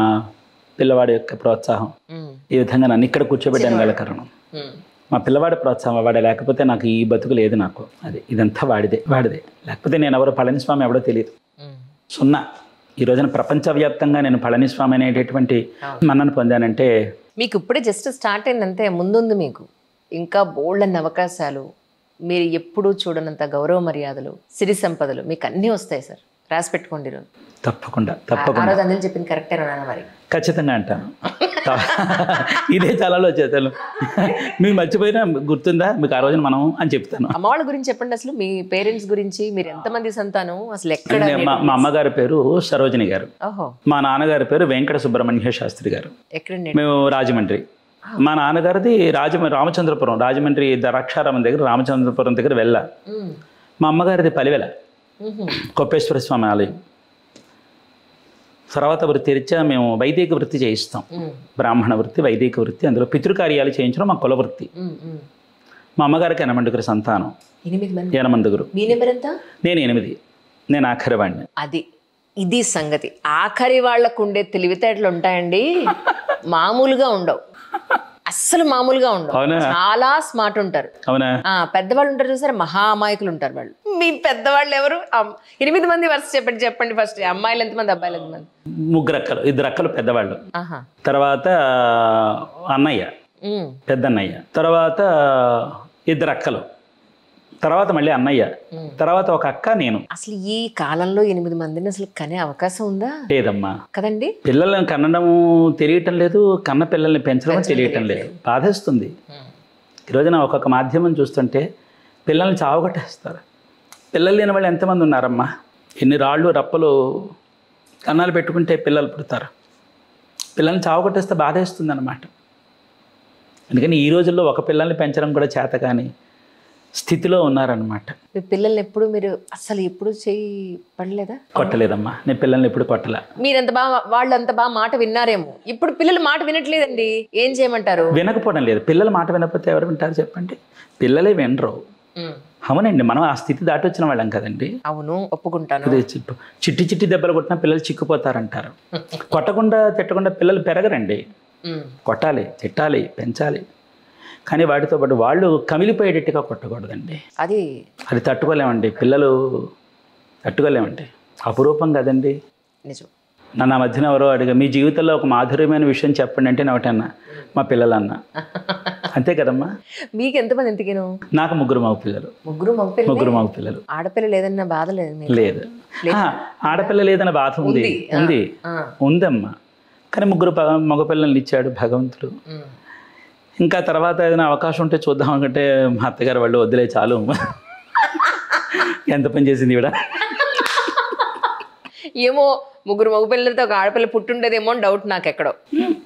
పిల్లవాడి యొక్క ప్రోత్సాహం ఈ విధంగా నన్ను ఇక్కడ కూర్చోబెట్టడానికి గల కారణం మా పిల్లవాడి ప్రోత్సాహం వాడే, లేకపోతే నాకు ఈ బతుకు లేదు నాకు. అది ఇదంతా వాడిదే. లేకపోతే నేను ఎవరో పళనిస్వామి ఎవడో తెలియదు. సున్నా. ఈ రోజున ప్రపంచవ్యాప్తంగా నేను పళనిస్వామి అనేటటువంటి మన్నను పొందానంటే మీకు ఇప్పుడే జస్ట్ స్టార్ట్ అయిందంతే, ముందుంది మీకు ఇంకా బోల్డన్ని అవకాశాలు, మీరు ఎప్పుడూ చూడనంత గౌరవ మర్యాదలు, సిరి సంపదలు మీకు అన్నీ వస్తాయి సార్. రాసి పెట్టుకోండి ఈరోజు. తప్పకుండా ఆ రోజు అందరూ చెప్పింది కరెక్టేనా నాన్న? మరి ఖచ్చితంగా అంటాను. ఇదే చాలాలో చేతాను. మీరు మర్చిపోయినా గుర్తుందా మీకు ఆ రోజున మనం అని చెప్తాను. అమ్మ వాళ్ళ గురించి చెప్పండి, అసలు మీ పేరెంట్స్ గురించి. మీరు ఎంతమంది సంతానం, అసలు ఎక్కడ? మా అమ్మగారి పేరు సరోజిని గారు. ఓహో. మా నాన్నగారి పేరు వెంకట సుబ్రహ్మణ్య శాస్త్రి గారు. ఎక్కడండి? మేము రాజమండ్రి. మా నాన్నగారిది రామచంద్రపురం, రాజమండ్రి ద్రాక్షారామం దగ్గర, రామచంద్రపురం దగ్గర వెళ్ళా. మా అమ్మగారిది పలివెల, కొప్పేశ్వర స్వామి ఆలయం. తర్వాత వృత్తి రీత్యా మేము వైదిక వృత్తి చేయిస్తాం. బ్రాహ్మణ వృత్తి, వైదిక వృత్తి, అందులో పితృకార్యాలు చేయించడం మా కుల వృత్తి. మా అమ్మగారికి 8 సంతానం. 8. మీ నెంబర్ ఎంత? నేను 8. నేను ఆఖరి వాడిని. ఇది సంగతి. ఆఖరి వాళ్ళకు ఉండే తెలివితేటలు ఉంటాయండి, మామూలుగా ఉండవు, అస్సలు మామూలుగా ఉండవు. చాలా స్మార్ట్ ఉంటారు. అవునా? పెద్దవాళ్ళు ఉంటారు చూసారా, మహా అమాయకులు ఉంటారు వాళ్ళు. మీ పెద్దవాళ్ళు ఎవరు? 8 మంది వరుస చెప్పండి ఫస్ట్. అమ్మాయిలు ఎంతమంది, అబ్బాయిలు ఎంతమంది? 3 అక్కలు, 2 అక్కలు పెద్దవాళ్ళు. తర్వాత అన్నయ్య, పెద్దన్నయ్య, తర్వాత 2 అక్కలు, తర్వాత మళ్ళీ అన్నయ్య, తర్వాత 1 అక్క, నేను. అసలు ఈ కాలంలో 8 మందిని అసలు కనే అవకాశం ఉందా? లేదమ్మా. కదండి. పిల్లల్ని కనడం తెలియటం లేదు, కన్న పిల్లల్ని పెంచడం తెలియటం లేదు. బాధేస్తుంది. ఈరోజున ఒక్కొక్క మాధ్యమం చూస్తుంటే పిల్లల్ని చావగొట్టేస్తారు. పిల్లలు లేని వాళ్ళు ఎంతమంది ఉన్నారమ్మా? ఎన్ని రాళ్ళు రప్పలు కన్నాలు పెట్టుకుంటే పిల్లలు పుడతారు. పిల్లల్ని చావగొట్టేస్తే బాధేస్తుంది అన్నమాట. అందుకని ఈ రోజుల్లో ఒక పిల్లల్ని పెంచడం కూడా చేత కానీ స్థితిలో ఉన్నారనమాట. మీ పిల్లల్ని ఎప్పుడు మీరు అసలు ఎప్పుడు చేయి పడలేదా? కొట్టలేదమ్మా, నేను పిల్లల్ని ఎప్పుడు కొట్టలే. మీరంత బాగా, వాళ్ళు అంత బాగా మాట విన్నారేమో. ఇప్పుడు పిల్లలు మాట వినట్లేదండి, ఏం చేయమంటారు? వినకపోవడం లేదు. పిల్లలు మాట వినకపోతే ఎవరు వింటారు చెప్పండి? పిల్లలే వినరు. అవునండి, మనం ఆ స్థితి దాటి వచ్చిన వాళ్ళం కదండి. అవును, ఒప్పుకుంటాను. చిట్టి దెబ్బలు కొట్టినా పిల్లలు చిక్కుపోతారంటారు. కొట్టకుండా తిట్టకుండా పిల్లలు పెరగరండి. కొట్టాలి, తిట్టాలి, పెంచాలి. కానీ వాటితో పాటు వాళ్ళు కమిలిపోయేటట్టుగా కొట్టకూడదండి. అది తట్టుకోలేమండి, పిల్లలు తట్టుకోలేమండి. అపురూపం కదండి. నిజం. నన్ను ఆ మధ్యన ఎవరో అడిగా, మీ జీవితంలో ఒక మాధుర్యమైన విషయం చెప్పండి అంటే ఒకటన్నా మా పిల్లలు అన్న. అంతే కదమ్మా. మీకు ఎంతమంది ఎంతకేను? నాకు 3 మగ పిల్లలు. 3 మగ పిల్లలు. ఆడపిల్ల లేదన్న బాధ లేదు? లేదు. ఆడపిల్ల లేదన్న బాధ ఉందమ్మా. కానీ 3 మగపిల్లల్ని ఇచ్చాడు భగవంతుడు. ఇంకా తర్వాత ఏదైనా అవకాశం ఉంటే చూద్దాం అనుకుంటే మా అత్తగారు వాళ్ళు వదిలే చాలు, ఎంత పని చేసింది ఇవిడ. ఏమో 3 మగపిల్లలతో ఒక ఆడపిల్ల పుట్టుండేదేమో అని డౌట్ నాకు. ఎక్కడో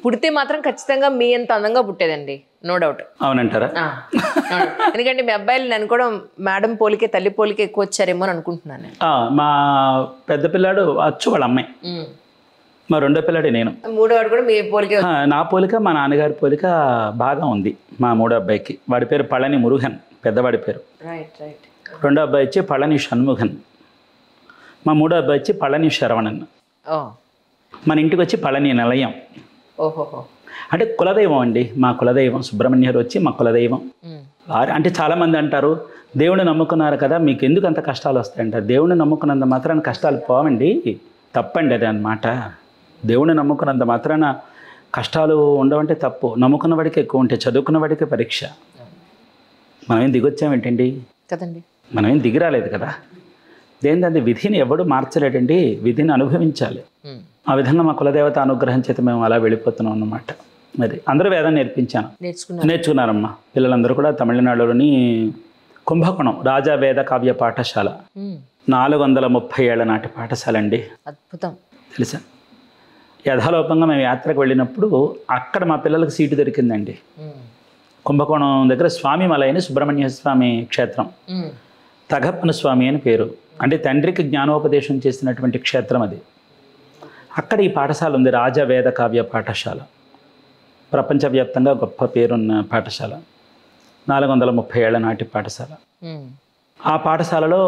పుడితే మాత్రం ఖచ్చితంగా మీ ఎంత అందంగా పుట్టేదండి, నో డౌట్. అవునంటారా? ఎందుకంటే మీ అబ్బాయిలు నేను కూడా మేడం పోలికే, తల్లి పోలికే ఎక్కువ వచ్చారేమో అని అనుకుంటున్నాను. మా పెద్ద పిల్లాడు అచ్చు వాళ్ళ అమ్మాయి, మా 2వ పిల్లాడే నేను. 3వవాడు కూడా మీ పోలిక? నా పోలిక మా నాన్నగారి పోలిక బాగా ఉంది మా 3వ అబ్బాయికి. వాడి పేరు పళని మురుగన్, పెద్దవాడి పేరు. 2వ అబ్బాయి వచ్చి పళని షణ్ముఖన్. మా 3వ అబ్బాయి వచ్చి పళని శరవణన్. మన ఇంటికి వచ్చి పళని నిలయం. ఓహోహో. అంటే కులదైవం అండి, మా కులదైవం సుబ్రహ్మణ్యరు వచ్చి మా కులదైవం. అంటే చాలామంది అంటారు, దేవుడిని నమ్ముకున్నారు కదా మీకు ఎందుకు అంత కష్టాలు వస్తాయంటారు. దేవుడిని నమ్ముకున్నంత మాత్రాన కష్టాలు పోవండి, తప్పండి అది అన్నమాట. దేవుడిని నమ్ముకున్నంత మాత్రాన కష్టాలు ఉండవంటే తప్పు. నమ్ముకున్న వాడికి ఎక్కువ ఉంటాయి, చదువుకున్న వాడికి పరీక్ష. మనమేం దిగొచ్చామేంటండి కదండి, మనమేం దిగిరాలేదు కదా. దేనిదంటే విధిని ఎవడు మార్చలేడండి, విధిని అనుభవించాలి. ఆ విధంగా మా కులదేవత అనుగ్రహం చేత మేము అలా వెళ్ళిపోతున్నాం అన్నమాట. అది అందరూ వేదం నేర్చుకున్నారమ్మా. పిల్లలందరూ కూడా తమిళనాడులోని కుంభకోణం రాజా వేద కావ్య పాఠశాల, 430 ఏళ్ల నాటి పాఠశాల అండి. అద్భుతం. తెలుసా? యథాలోపంగా మేము యాత్రకు వెళ్ళినప్పుడు అక్కడ మా పిల్లలకు సీటు దొరికిందండి. కుంభకోణం దగ్గర స్వామి మలైన సుబ్రహ్మణ్య స్వామి క్షేత్రం, తగప్పన స్వామి అని పేరు. అంటే తండ్రికి జ్ఞానోపదేశం చేసినటువంటి క్షేత్రం అది. అక్కడ ఈ పాఠశాల ఉంది, రాజా వేద కావ్య పాఠశాల. ప్రపంచవ్యాప్తంగా గొప్ప పేరున్న పాఠశాల, 430 ఏళ్ల నాటి పాఠశాల. ఆ పాఠశాలలో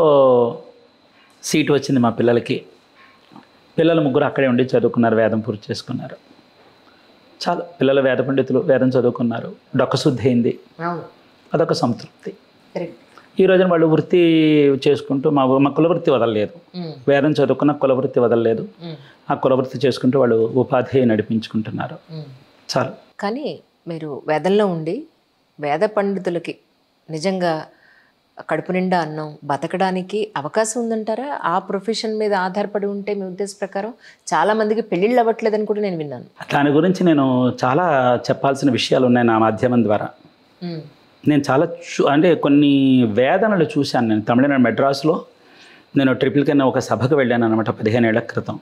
సీటు వచ్చింది మా పిల్లలకి. పిల్లలు 3 అక్కడే ఉండి చదువుకున్నారు, వేదం పూర్తి చేసుకున్నారు. చాలా పిల్లలు వేద పండితులు, వేదం చదువుకున్నారు. డొక్కశుద్ధి అయింది. అదొక సంతృప్తి. కరెక్ట్. ఈ రోజున వాళ్ళు వృత్తి చేసుకుంటూ మా కులవృత్తి వదలలేదు, వేదం చదువుకున్న కులవృత్తి వదలలేదు, ఆ కులవృత్తి చేసుకుంటూ వాళ్ళు ఉపాధి నడిపించుకుంటున్నారు. చాలు. కానీ మీరు వేదంలో ఉండి వేద పండితులకి నిజంగా కడుపు నిండా అన్నం బతకడానికి అవకాశం ఉందంటారా? ఆ ప్రొఫెషన్ మీద ఆధారపడి ఉంటే మీ ఉద్దేశ ప్రకారం చాలామందికి పెళ్ళిళ్ళు అవ్వట్లేదని కూడా నేను విన్నాను. దాని గురించి నేను చాలా చెప్పాల్సిన విషయాలు ఉన్నాయి నా మాధ్యమం ద్వారా. నేను చాలా అంటే కొన్ని వేదనలు చూశాను. నేను తమిళనాడు మెడ్రాస్లో నేను ట్రిపుల్ కెన్ ఒక సభకు వెళ్ళాను అనమాట 15 ఏళ్ల క్రితం.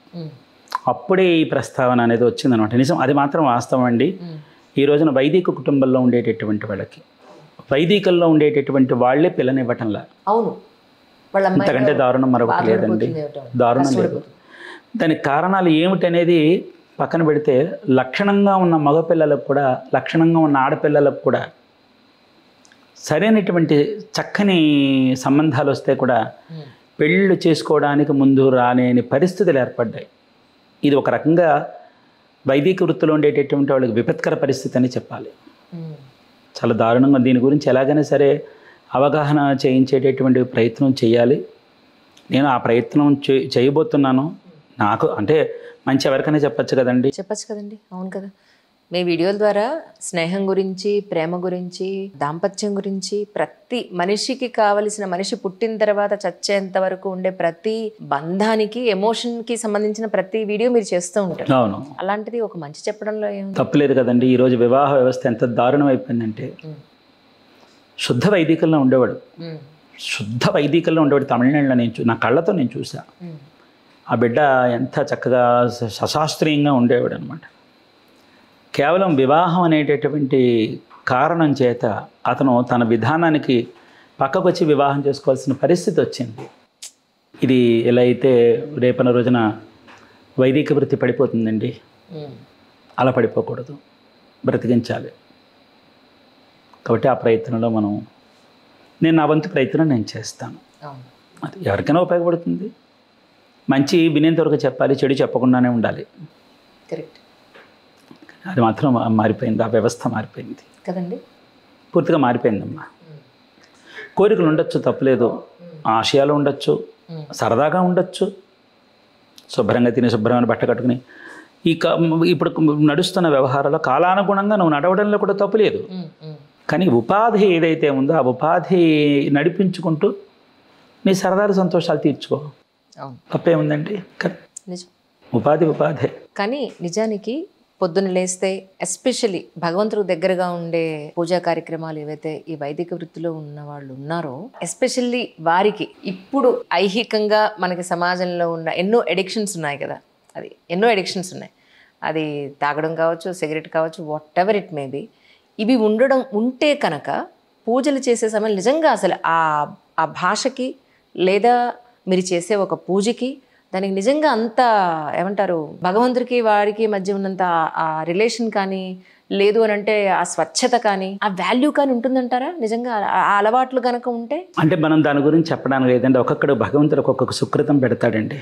అప్పుడే ఈ ప్రస్తావన అనేది వచ్చిందనమాట. నిజం, అది మాత్రం వాస్తవం అండి. ఈ రోజున వైదిక కుటుంబంలో ఉండేటటువంటి వాళ్ళకి, వైదికల్లో ఉండేటటువంటి వాళ్ళే పిల్లనివ్వటంలా. అవును, ఇంతకంటే దారుణం మరొకటి లేదండి, దారుణం లేదు. దానికి కారణాలు ఏమిటనేది పక్కన పెడితే, లక్షణంగా ఉన్న మగపిల్లలకు కూడా, లక్షణంగా ఉన్న ఆడపిల్లలకు కూడా సరైనటువంటి చక్కని సంబంధాలు వస్తే కూడా పెళ్ళిళ్ళు చేసుకోవడానికి ముందు రాలేని పరిస్థితులు ఏర్పడ్డాయి. ఇది ఒక రకంగా వైదిక వృత్తిలో ఉండేటటువంటి వాళ్ళకి విపత్కర పరిస్థితి అని చెప్పాలి. చాలా దారుణంగా దీని గురించి ఎలాగైనా సరే అవగాహన చేయించేటటువంటి ప్రయత్నం చేయాలి. నేను ఆ ప్రయత్నం చేయబోతున్నాను. నాకు అంటే మంచి ఎవరికైనా చెప్పచ్చు కదండి. అవును కదా. మీ వీడియోల ద్వారా స్నేహం గురించి, ప్రేమ గురించి, దాంపత్యం గురించి, ప్రతి మనిషికి కావలసిన, మనిషి పుట్టిన తర్వాత చచ్చేంత వరకు ఉండే ప్రతి బంధానికి, ఎమోషన్కి సంబంధించిన ప్రతి వీడియో మీరు చేస్తూ ఉంటారు. అవును. అలాంటిది ఒక మంచి చెప్పడంలో ఏం తప్పులేదు కదండి. ఈరోజు వివాహ వ్యవస్థ ఎంత దారుణం అయిపోయిందంటే, శుద్ధ వైదికంలో ఉండేవాడు, శుద్ధ వైదికంలో ఉండేవాడు తమిళనాడులో నా కళ్ళతో నేను చూసా. ఆ బిడ్డ ఎంత చక్కగా సశాస్త్రీయంగా ఉండేవాడు అనమాట. కేవలం వివాహం అనేటటువంటి కారణం చేత అతను తన విధానానికి పక్కకు వచ్చి వివాహం చేసుకోవాల్సిన పరిస్థితి వచ్చింది. ఇది ఎలా అయితే రేపన రోజున వైదిక వృత్తి పడిపోతుందండి. అలా పడిపోకూడదు, బ్రతికించాలి. కాబట్టి ఆ ప్రయత్నంలో నేను నా వంతు ప్రయత్నం నేను చేస్తాను. అది ఎవరికైనా ఉపయోగపడుతుంది. మంచి వినేంత వరకు చెప్పాలి, చెడు చెప్పకుండానే ఉండాలి. కరెక్ట్. అది మాత్రం మారిపోయింది, ఆ వ్యవస్థ మారిపోయింది కదండి, పూర్తిగా మారిపోయిందమ్మా. కోరికలు ఉండొచ్చు, తప్పులేదు, ఆశయాలు ఉండొచ్చు, సరదాగా ఉండొచ్చు, శుభ్రంగా తిని శుభ్రమైన బట్ట కట్టుకుని ఇప్పుడు నడుస్తున్న వ్యవహారాల్లో కాలానుగుణంగా నువ్వు నడవడంలో కూడా తప్పులేదు. కానీ ఉపాధి ఏదైతే ఉందో ఆ ఉపాధి నడిపించుకుంటూ నీ సరదాలు సంతోషాలు తీర్చుకో, తప్పేముందండి. ఉపాధే. కానీ నిజానికి పొద్దున్న లేస్తే ఎస్పెషల్లీ భగవంతుడికి దగ్గరగా ఉండే పూజా కార్యక్రమాలు ఏవైతే ఈ వైదిక వృత్తిలో ఉన్న వాళ్ళు ఉన్నారో, ఎస్పెషల్లీ వారికి ఇప్పుడు ఐహికంగా మనకి సమాజంలో ఉన్న ఎన్నో ఎడిక్షన్స్ ఉన్నాయి కదా, ఎన్నో ఎడిక్షన్స్ ఉన్నాయి. అది తాగడం కావచ్చు, సిగరెట్ కావచ్చు, what ever it may be. ఇవి ఉంటే కనుక పూజలు చేసే సమయం నిజంగా అసలు ఆ భాషకి లేదా మీరు చేసే ఒక పూజకి దానికి నిజంగా అంత ఏమంటారు, భగవంతుడికి వారికి మధ్య ఉన్నంత ఆ రిలేషన్ కానీ, లేదు అని అంటే ఆ స్వచ్ఛత కానీ, ఆ వాల్యూ కానీ ఉంటుందంటారా నిజంగా ఆ అలవాట్లు కనుక ఉంటే? అంటే మనం దాని గురించి చెప్పడానికి లేదండి. ఒక్కొక్కడు భగవంతుడు ఒక్కొక్క సుకృతం పెడతాడండి.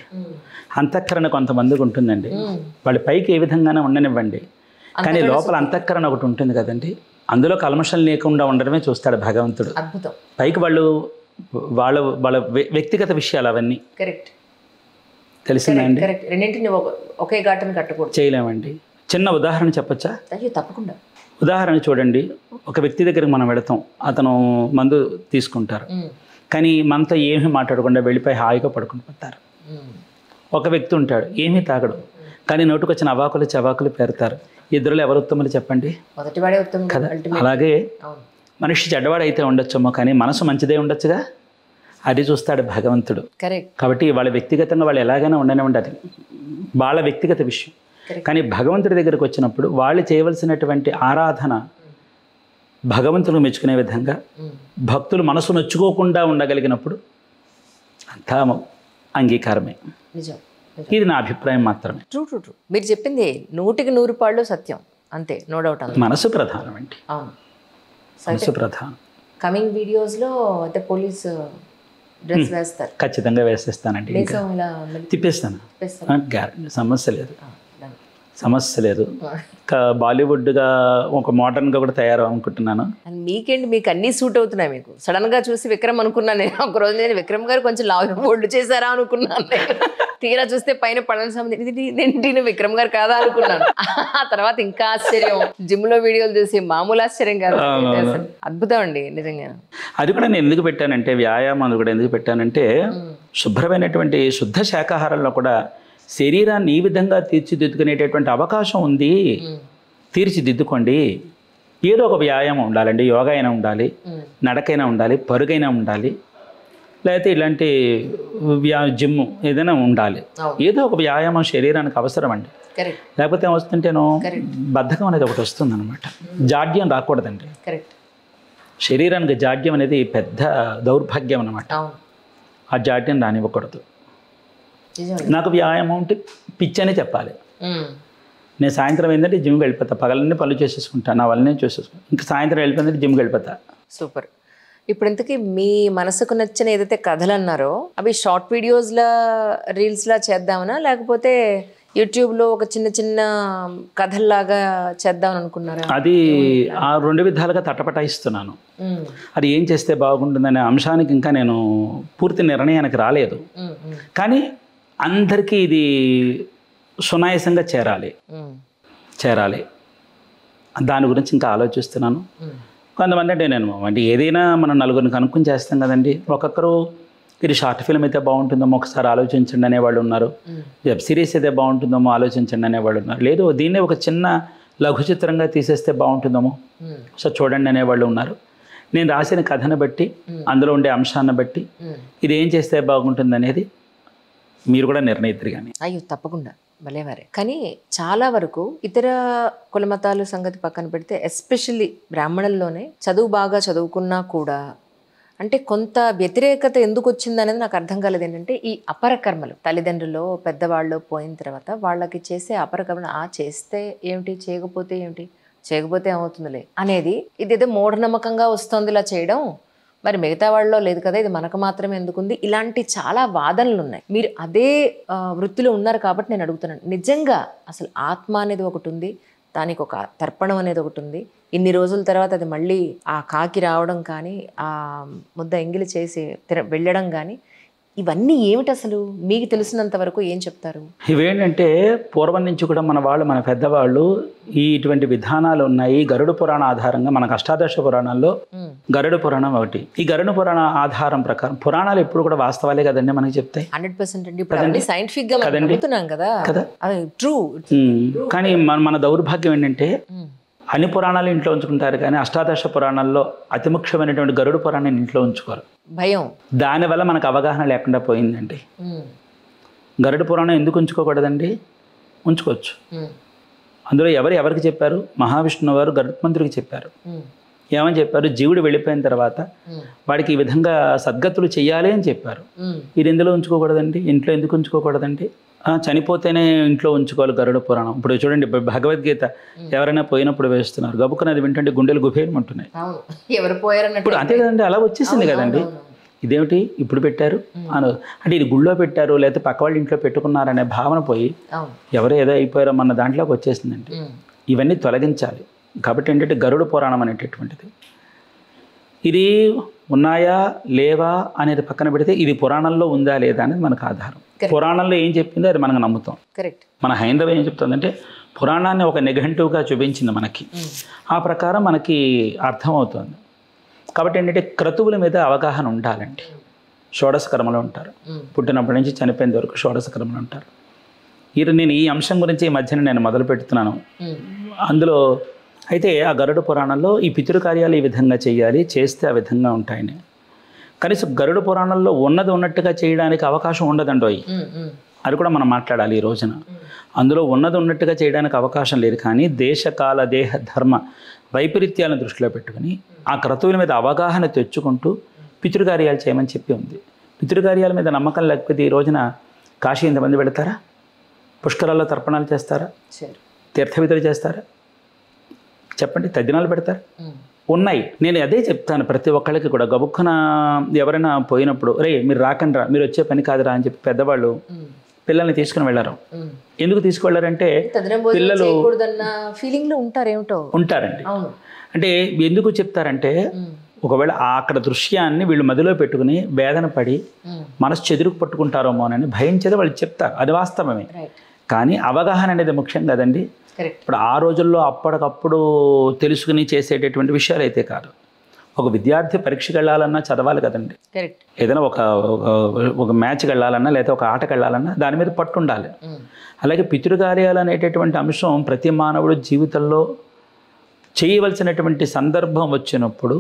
అంతఃకరణ కొంతమందికి ఉంటుందండి. వాళ్ళ పైకి ఏ విధంగానే ఉండనివ్వండి, కానీ లోపల అంతఃకరణ ఒకటి ఉంటుంది కదండి. అందులో కల్మషం లేకుండా ఉండడమే చూస్తాడు భగవంతుడు. అద్భుతం. పైకి వాళ్ళ వ్యక్తిగత విషయాలు అవన్నీ. కరెక్ట్. తెలిసిందండి. రెండింటిని ఒకే ఘాటను కట్టకూడదు, చేయలేమండి. చిన్న ఉదాహరణ చెప్పచ్చా? తప్పకుండా. ఉదాహరణ చూడండి. ఒక వ్యక్తి దగ్గరికి మనం వెళతాం, అతను మందు తీసుకుంటారు, కానీ మనతో ఏమీ మాట్లాడకుండా వెళ్ళిపోయి హాయిగా పడుకుని పోతారు. ఒక వ్యక్తి ఉంటాడు, ఏమీ తాగడు, కానీ నోటుకొచ్చిన అవాకులు చవాకులు పెడతారు. ఇద్దరులో ఎవరు ఉత్తములు చెప్పండి? మొదటివాడే ఉత్తమం కదా. అలాగే మనిషి చెడ్డవాడైతే ఉండొచ్చేమో, కానీ మనసు మంచిదే ఉండొచ్చుగా, అది చూస్తాడు భగవంతుడు. కాబట్టి వాళ్ళ వ్యక్తిగతంగా వాళ్ళు ఎలాగైనా ఉండనే ఉండాలి, వాళ్ళ వ్యక్తిగత విషయం. కానీ భగవంతుడి దగ్గరికి వచ్చినప్పుడు వాళ్ళు చేయవలసినటువంటి ఆరాధన భగవంతుడు మెచ్చుకునే విధంగా, భక్తులు మనసు నొచ్చుకోకుండా ఉండగలిగినప్పుడు అంతా అంగీకారమే. ఇది నా అభిప్రాయం మాత్రమే. ట్రూ. మీరు చెప్పింది 100% సత్యం, అంతే, నో డౌట్. మనసు ప్రధానం అండి. అవును, మనసు ప్రధానం. కమింగ్ వీడియోస్లో అయితే పోలీస్ డ్రెస్ వేస్తారు, ఖచ్చితంగా వేసేస్తానండి. తిప్పేస్తాను, సమస్య లేదు. సమస్య లేదు. బాలీవుడ్గా ఒక మోడర్న్గా కూడా తయారనుకుంటున్నాను. అండ్ మీకేంటి, మీకు అన్నీ సూట్ అవుతున్నాయి. మీకు సడన్గా చూసి విక్రమ్ అనుకున్నాను నేను. ఒకరోజు నేను విక్రమ్ గారు కొంచెం బోల్డ్ చేశారా అనుకున్నాను నేను. తీరా చూస్తే పైన పళనిస్వామి విక్రమ్ గారు కాదా అనుకున్నాను. ఆ తర్వాత ఇంకా ఆశ్చర్యం, జిమ్ లో వీడియోలు చూసి మామూలు ఆశ్చర్యం కాదు. అద్భుతం అండి నిజంగా. అది కూడా నేను ఎందుకు పెట్టానంటే, వ్యాయామం కూడా ఎందుకు పెట్టానంటే, శుభ్రమైనటువంటి శుద్ధ శాకాహారంలో కూడా శరీరాన్ని ఈ విధంగా తీర్చిదిద్దుకునేటటువంటి అవకాశం ఉంది. తీర్చిదిద్దుకోండి. ఏదో ఒక వ్యాయామం ఉండాలండి. యోగా అయినా ఉండాలి, నడకైనా ఉండాలి, పరుగైనా ఉండాలి, లేకపోతే ఇలాంటి జిమ్ ఏదైనా ఉండాలి. ఏదో ఒక వ్యాయామం శరీరానికి అవసరం అండి. లేకపోతే ఏమొస్తుంటేనో బద్ధకం అనేది ఒకటి వస్తుంది అనమాట. జాడ్యం రాకూడదండి. శరీరానికి జాడ్యం అనేది పెద్ద దౌర్భాగ్యం అన్నమాట. ఆ జాడ్యం రానివ్వకూడదు. నాకు వ్యాయామం అంటే పిచ్చి అనే చెప్పాలి. నేను సాయంత్రం ఏంటంటే జిమ్కి వెళ్ళిపోతా. పగలన్నీ పనులు చేసేసుకుంటాను, నా వల్లనే చూసేసుకుంటాను. ఇంకా సాయంత్రం వెళ్ళిపోయిందంటే జిమ్కి వెళ్ళిపోతా. సూపర్. ఇప్పుడు ఇంతకీ మీ మనసుకు నచ్చిన ఏదైతే కథలు అన్నారో అవి షార్ట్ వీడియోస్లా రీల్స్లా చేద్దామనా, లేకపోతే యూట్యూబ్లో ఒక చిన్న చిన్న కథల్లాగా చేద్దామని అనుకున్నారా? అది ఆ రెండు విధాలుగా తటపటాయిస్తున్నాను. అది ఏం చేస్తే బాగుంటుందనే అంశానికి ఇంకా నేను పూర్తి నిర్ణయానికి రాలేదు. కానీ అందరికీ ఇది సునాయాసంగా చేరాలి. దాని గురించి ఇంకా ఆలోచిస్తున్నాను. కొంతమంది అంటే అంటే ఏదైనా మనం నలుగురిని కనుక్కొని చేస్తాం కదండి. ఒక్కొక్కరు ఇది షార్ట్ ఫిల్మ్ అయితే బాగుంటుందేమో ఒకసారి ఆలోచించండి అనేవాళ్ళు ఉన్నారు. వెబ్ సిరీస్ అయితే బాగుంటుందేమో ఆలోచించండి అనేవాళ్ళు ఉన్నారు. లేదు దీన్నే ఒక చిన్న లఘు చిత్రంగా తీసేస్తే బాగుంటుందేమో సో చూడండి అనేవాళ్ళు ఉన్నారు. నేను రాసిన కథను బట్టి, అందులో ఉండే అంశాన్ని బట్టి ఇది ఏం చేస్తే బాగుంటుంది అనేది మీరు కూడా నిర్ణయిద్దరు. కానీ అయ్యో తప్పకుండా భలేవారే. కానీ చాలా వరకు ఇతర కుల మతాల సంగతి పక్కన పెడితే ఎస్పెషల్లీ బ్రాహ్మణుల్లోనే చదువు బాగా చదువుకున్నా కూడా అంటే కొంత వ్యతిరేకత ఎందుకు వచ్చింది అనేది నాకు అర్థం కాలేదు. ఏంటంటే ఈ అపరకర్మలు తల్లిదండ్రులు పెద్దవాళ్ళు పోయిన తర్వాత వాళ్ళకి చేసే అపరకర్మలు చేస్తే ఏమిటి, చేయకపోతే ఏమిటి, చేయకపోతే ఏమవుతుందిలే అనేది ఇదేదో మూఢనమ్మకంగా వస్తుంది ఇలా చేయడం, మరి మిగతా వాళ్ళలో లేదు కదా, ఇది మనకు మాత్రమే ఎందుకుంది, ఇలాంటి చాలా వాదనలు ఉన్నాయి. మీరు అదే వృత్తిలో ఉన్నారు కాబట్టి నేను అడుగుతున్నాను, నిజంగా అసలు ఆత్మ అనేది ఒకటి ఉంది, దానికి ఒక తర్పణం అనేది ఒకటి ఉంది. ఇన్ని రోజుల తర్వాత అది మళ్ళీ ఆ కాకి రావడం కానీ, ఆ ముద్ద ఎంగిలి చేసి వెళ్ళడం కానీ, ఇవన్నీ ఏమిటి అసలు మీకు తెలిసినంత వరకు ఏం చెప్తారు? ఇవేంటంటే పూర్వం నుంచి కూడా మన పెద్దవాళ్ళు ఇటువంటి విధానాలు ఉన్నాయి. గరుడ పురాణ ఆధారంగా మనకు అష్టాదశ పురాణాల్లో గరుడ పురాణం ఒకటి. ఈ గరుడ పురాణ ఆధారం ప్రకారం పురాణాలు ఎప్పుడు కూడా వాస్తవాలే కదండి మనకి చెప్తాయి. 100% అండి, సైంటిఫిక్ గా చెప్తున్నాం కదా. ట్రూ. కానీ మన దౌర్భాగ్యం ఏంటంటే అన్ని పురాణాలు ఇంట్లో ఉంచుకుంటారు, కానీ అష్టాదశ పురాణాల్లో అతి ముఖ్యమైనటువంటి గరుడ పురాణాన్ని ఇంట్లో ఉంచుకోరు. భయం. దానివల్ల మనకు అవగాహన లేకుండా పోయిందండి. గరుడ పురాణం ఎందుకు ఉంచుకోకూడదండి? ఉంచుకోవచ్చు. అందులో ఎవరికి చెప్పారు? మహావిష్ణువు వారు గరుత్మంతుడికి చెప్పారు. ఏమని చెప్పారు? జీవుడు వెళ్ళిపోయిన తర్వాత వాడికి ఈ విధంగా సద్గతులు చెయ్యాలి అని చెప్పారు. ఇది ఎందులో ఉంచుకోకూడదండి? ఇంట్లో ఎందుకు ఉంచుకోకూడదండి? చనిపోతేనే ఇంట్లో ఉంచుకోవాలి గరుడ పురాణం. ఇప్పుడు చూడండి, భగవద్గీత ఎవరైనా పోయినప్పుడు వేస్తున్నారు, గబుక్కునది వింటుంటే గుండెలు గుబేలం ఉంటున్నాయి. ఇప్పుడు అంతే కదండి, అలా వచ్చేసింది కదండి. ఇదేమిటి ఇప్పుడు పెట్టారు అంటే ఇది గుళ్ళో పెట్టారు లేకపోతే పక్క వాళ్ళ ఇంట్లో పెట్టుకున్నారనే భావన పోయి ఎవరు ఏదో అయిపోయారో మన దాంట్లోకి వచ్చేసిందండి. ఇవన్నీ తొలగించాలి. కాబట్టి ఏంటంటే గరుడ పురాణం అనేటటువంటిది ఇది ఉన్నాయా లేవా అనేది పక్కన పెడితే ఇది పురాణంలో ఉందా లేదా అనేది మనకు ఆధారం. పురాణంలో ఏం చెప్పిందో అది మనకు నమ్ముతాం. మన హైందవ ఏం చెప్తుందంటే పురాణాన్ని ఒక నెగటివ్గా చూపించింది మనకి, ఆ ప్రకారం మనకి అర్థమవుతుంది. కాబట్టి ఏంటంటే క్రతువుల మీద అవగాహన ఉండాలండి. షోడశ కర్మలు ఉంటారు, పుట్టినప్పటి నుంచి చనిపోయేంత వరకు షోడశ కర్మలు ఉంటారు. నేను ఈ అంశం గురించి ఈ మధ్యన నేను మొదలు పెడుతున్నాను. అందులో అయితే ఆ గరుడ పురాణంలో ఈ పితృకార్యాలు ఈ విధంగా చేయాలి, చేస్తే ఆ విధంగా ఉంటాయని. కనీసం గరుడ పురాణంలో ఉన్నది ఉన్నట్టుగా చేయడానికి అవకాశం ఉండదండో. అది కూడా మనం మాట్లాడాలి ఈ రోజున. అందులో ఉన్నది ఉన్నట్టుగా చేయడానికి అవకాశం లేదు. కానీ దేశకాల దేహ ధర్మ వైపరీత్యాలను దృష్టిలో పెట్టుకుని ఆ క్రతువుల మీద అవగాహన తెచ్చుకుంటూ పితృకార్యాలు చేయమని చెప్పి ఉంది. పితృకార్యాల మీద నమ్మకం లేకపోతే ఈ రోజున కాశీ ఎంతమంది పెడతారా? పుష్కరాల్లో తర్పణాలు చేస్తారా? తీర్థవిధులు చేస్తారా? చెప్పండి. తద్దినాలు పెడతారు? ఉన్నాయి. నేను అదే చెప్తాను ప్రతి ఒక్కళ్ళకి కూడా. గబుక్కున ఎవరైనా పోయినప్పుడు రే మీరు రాకండి రా, మీరు వచ్చే పని కాదురా అని చెప్పి పెద్దవాళ్ళు పిల్లల్ని తీసుకుని వెళ్ళరు. ఎందుకు తీసుకువెళ్ళారంటే పిల్లలు ఫీలింగ్లో ఉంటారేమిటో ఉంటారండి. అంటే ఎందుకు చెప్తారంటే ఒకవేళ అక్కడ దృశ్యాన్ని వీళ్ళు మదిలో పెట్టుకుని వేదన పడి మనసు చెదురుకు పట్టుకుంటారేమోనని భయం చేత వాళ్ళు చెప్తారు. అది వాస్తవమే. కానీ అవగాహన అనేది ముఖ్యం కదండి. ఇప్పుడు ఆ రోజుల్లో అప్పటికప్పుడు తెలుసుకుని చేసేటటువంటి విషయాలు అయితే కాదు. ఒక విద్యార్థి పరీక్షకి వెళ్ళాలన్నా చదవాలి కదండి. ఏదైనా ఒక మ్యాచ్కి వెళ్ళాలన్నా లేదా ఒక ఆటకి వెళ్ళాలన్నా దాని మీద పట్టు ఉండాలి. అలాగే పితృకార్యాలు అనేటటువంటి అంశం ప్రతి మానవుడు జీవితంలో చేయవలసినటువంటి సందర్భం వచ్చినప్పుడు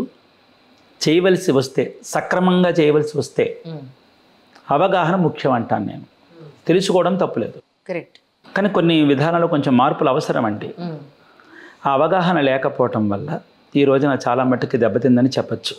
చేయవలసి వస్తే, సక్రమంగా చేయవలసి వస్తే అవగాహన ముఖ్యం అంటాను నేను. తెలుసుకోవడం తప్పులేదు, కానీ కొన్ని విధానాల్లో కొంచెం మార్పులు అవసరం అండి. ఆ అవగాహన లేకపోవటం వల్ల ఈ రోజున చాలా మట్టుకు దెబ్బతిందని చెప్పచ్చు.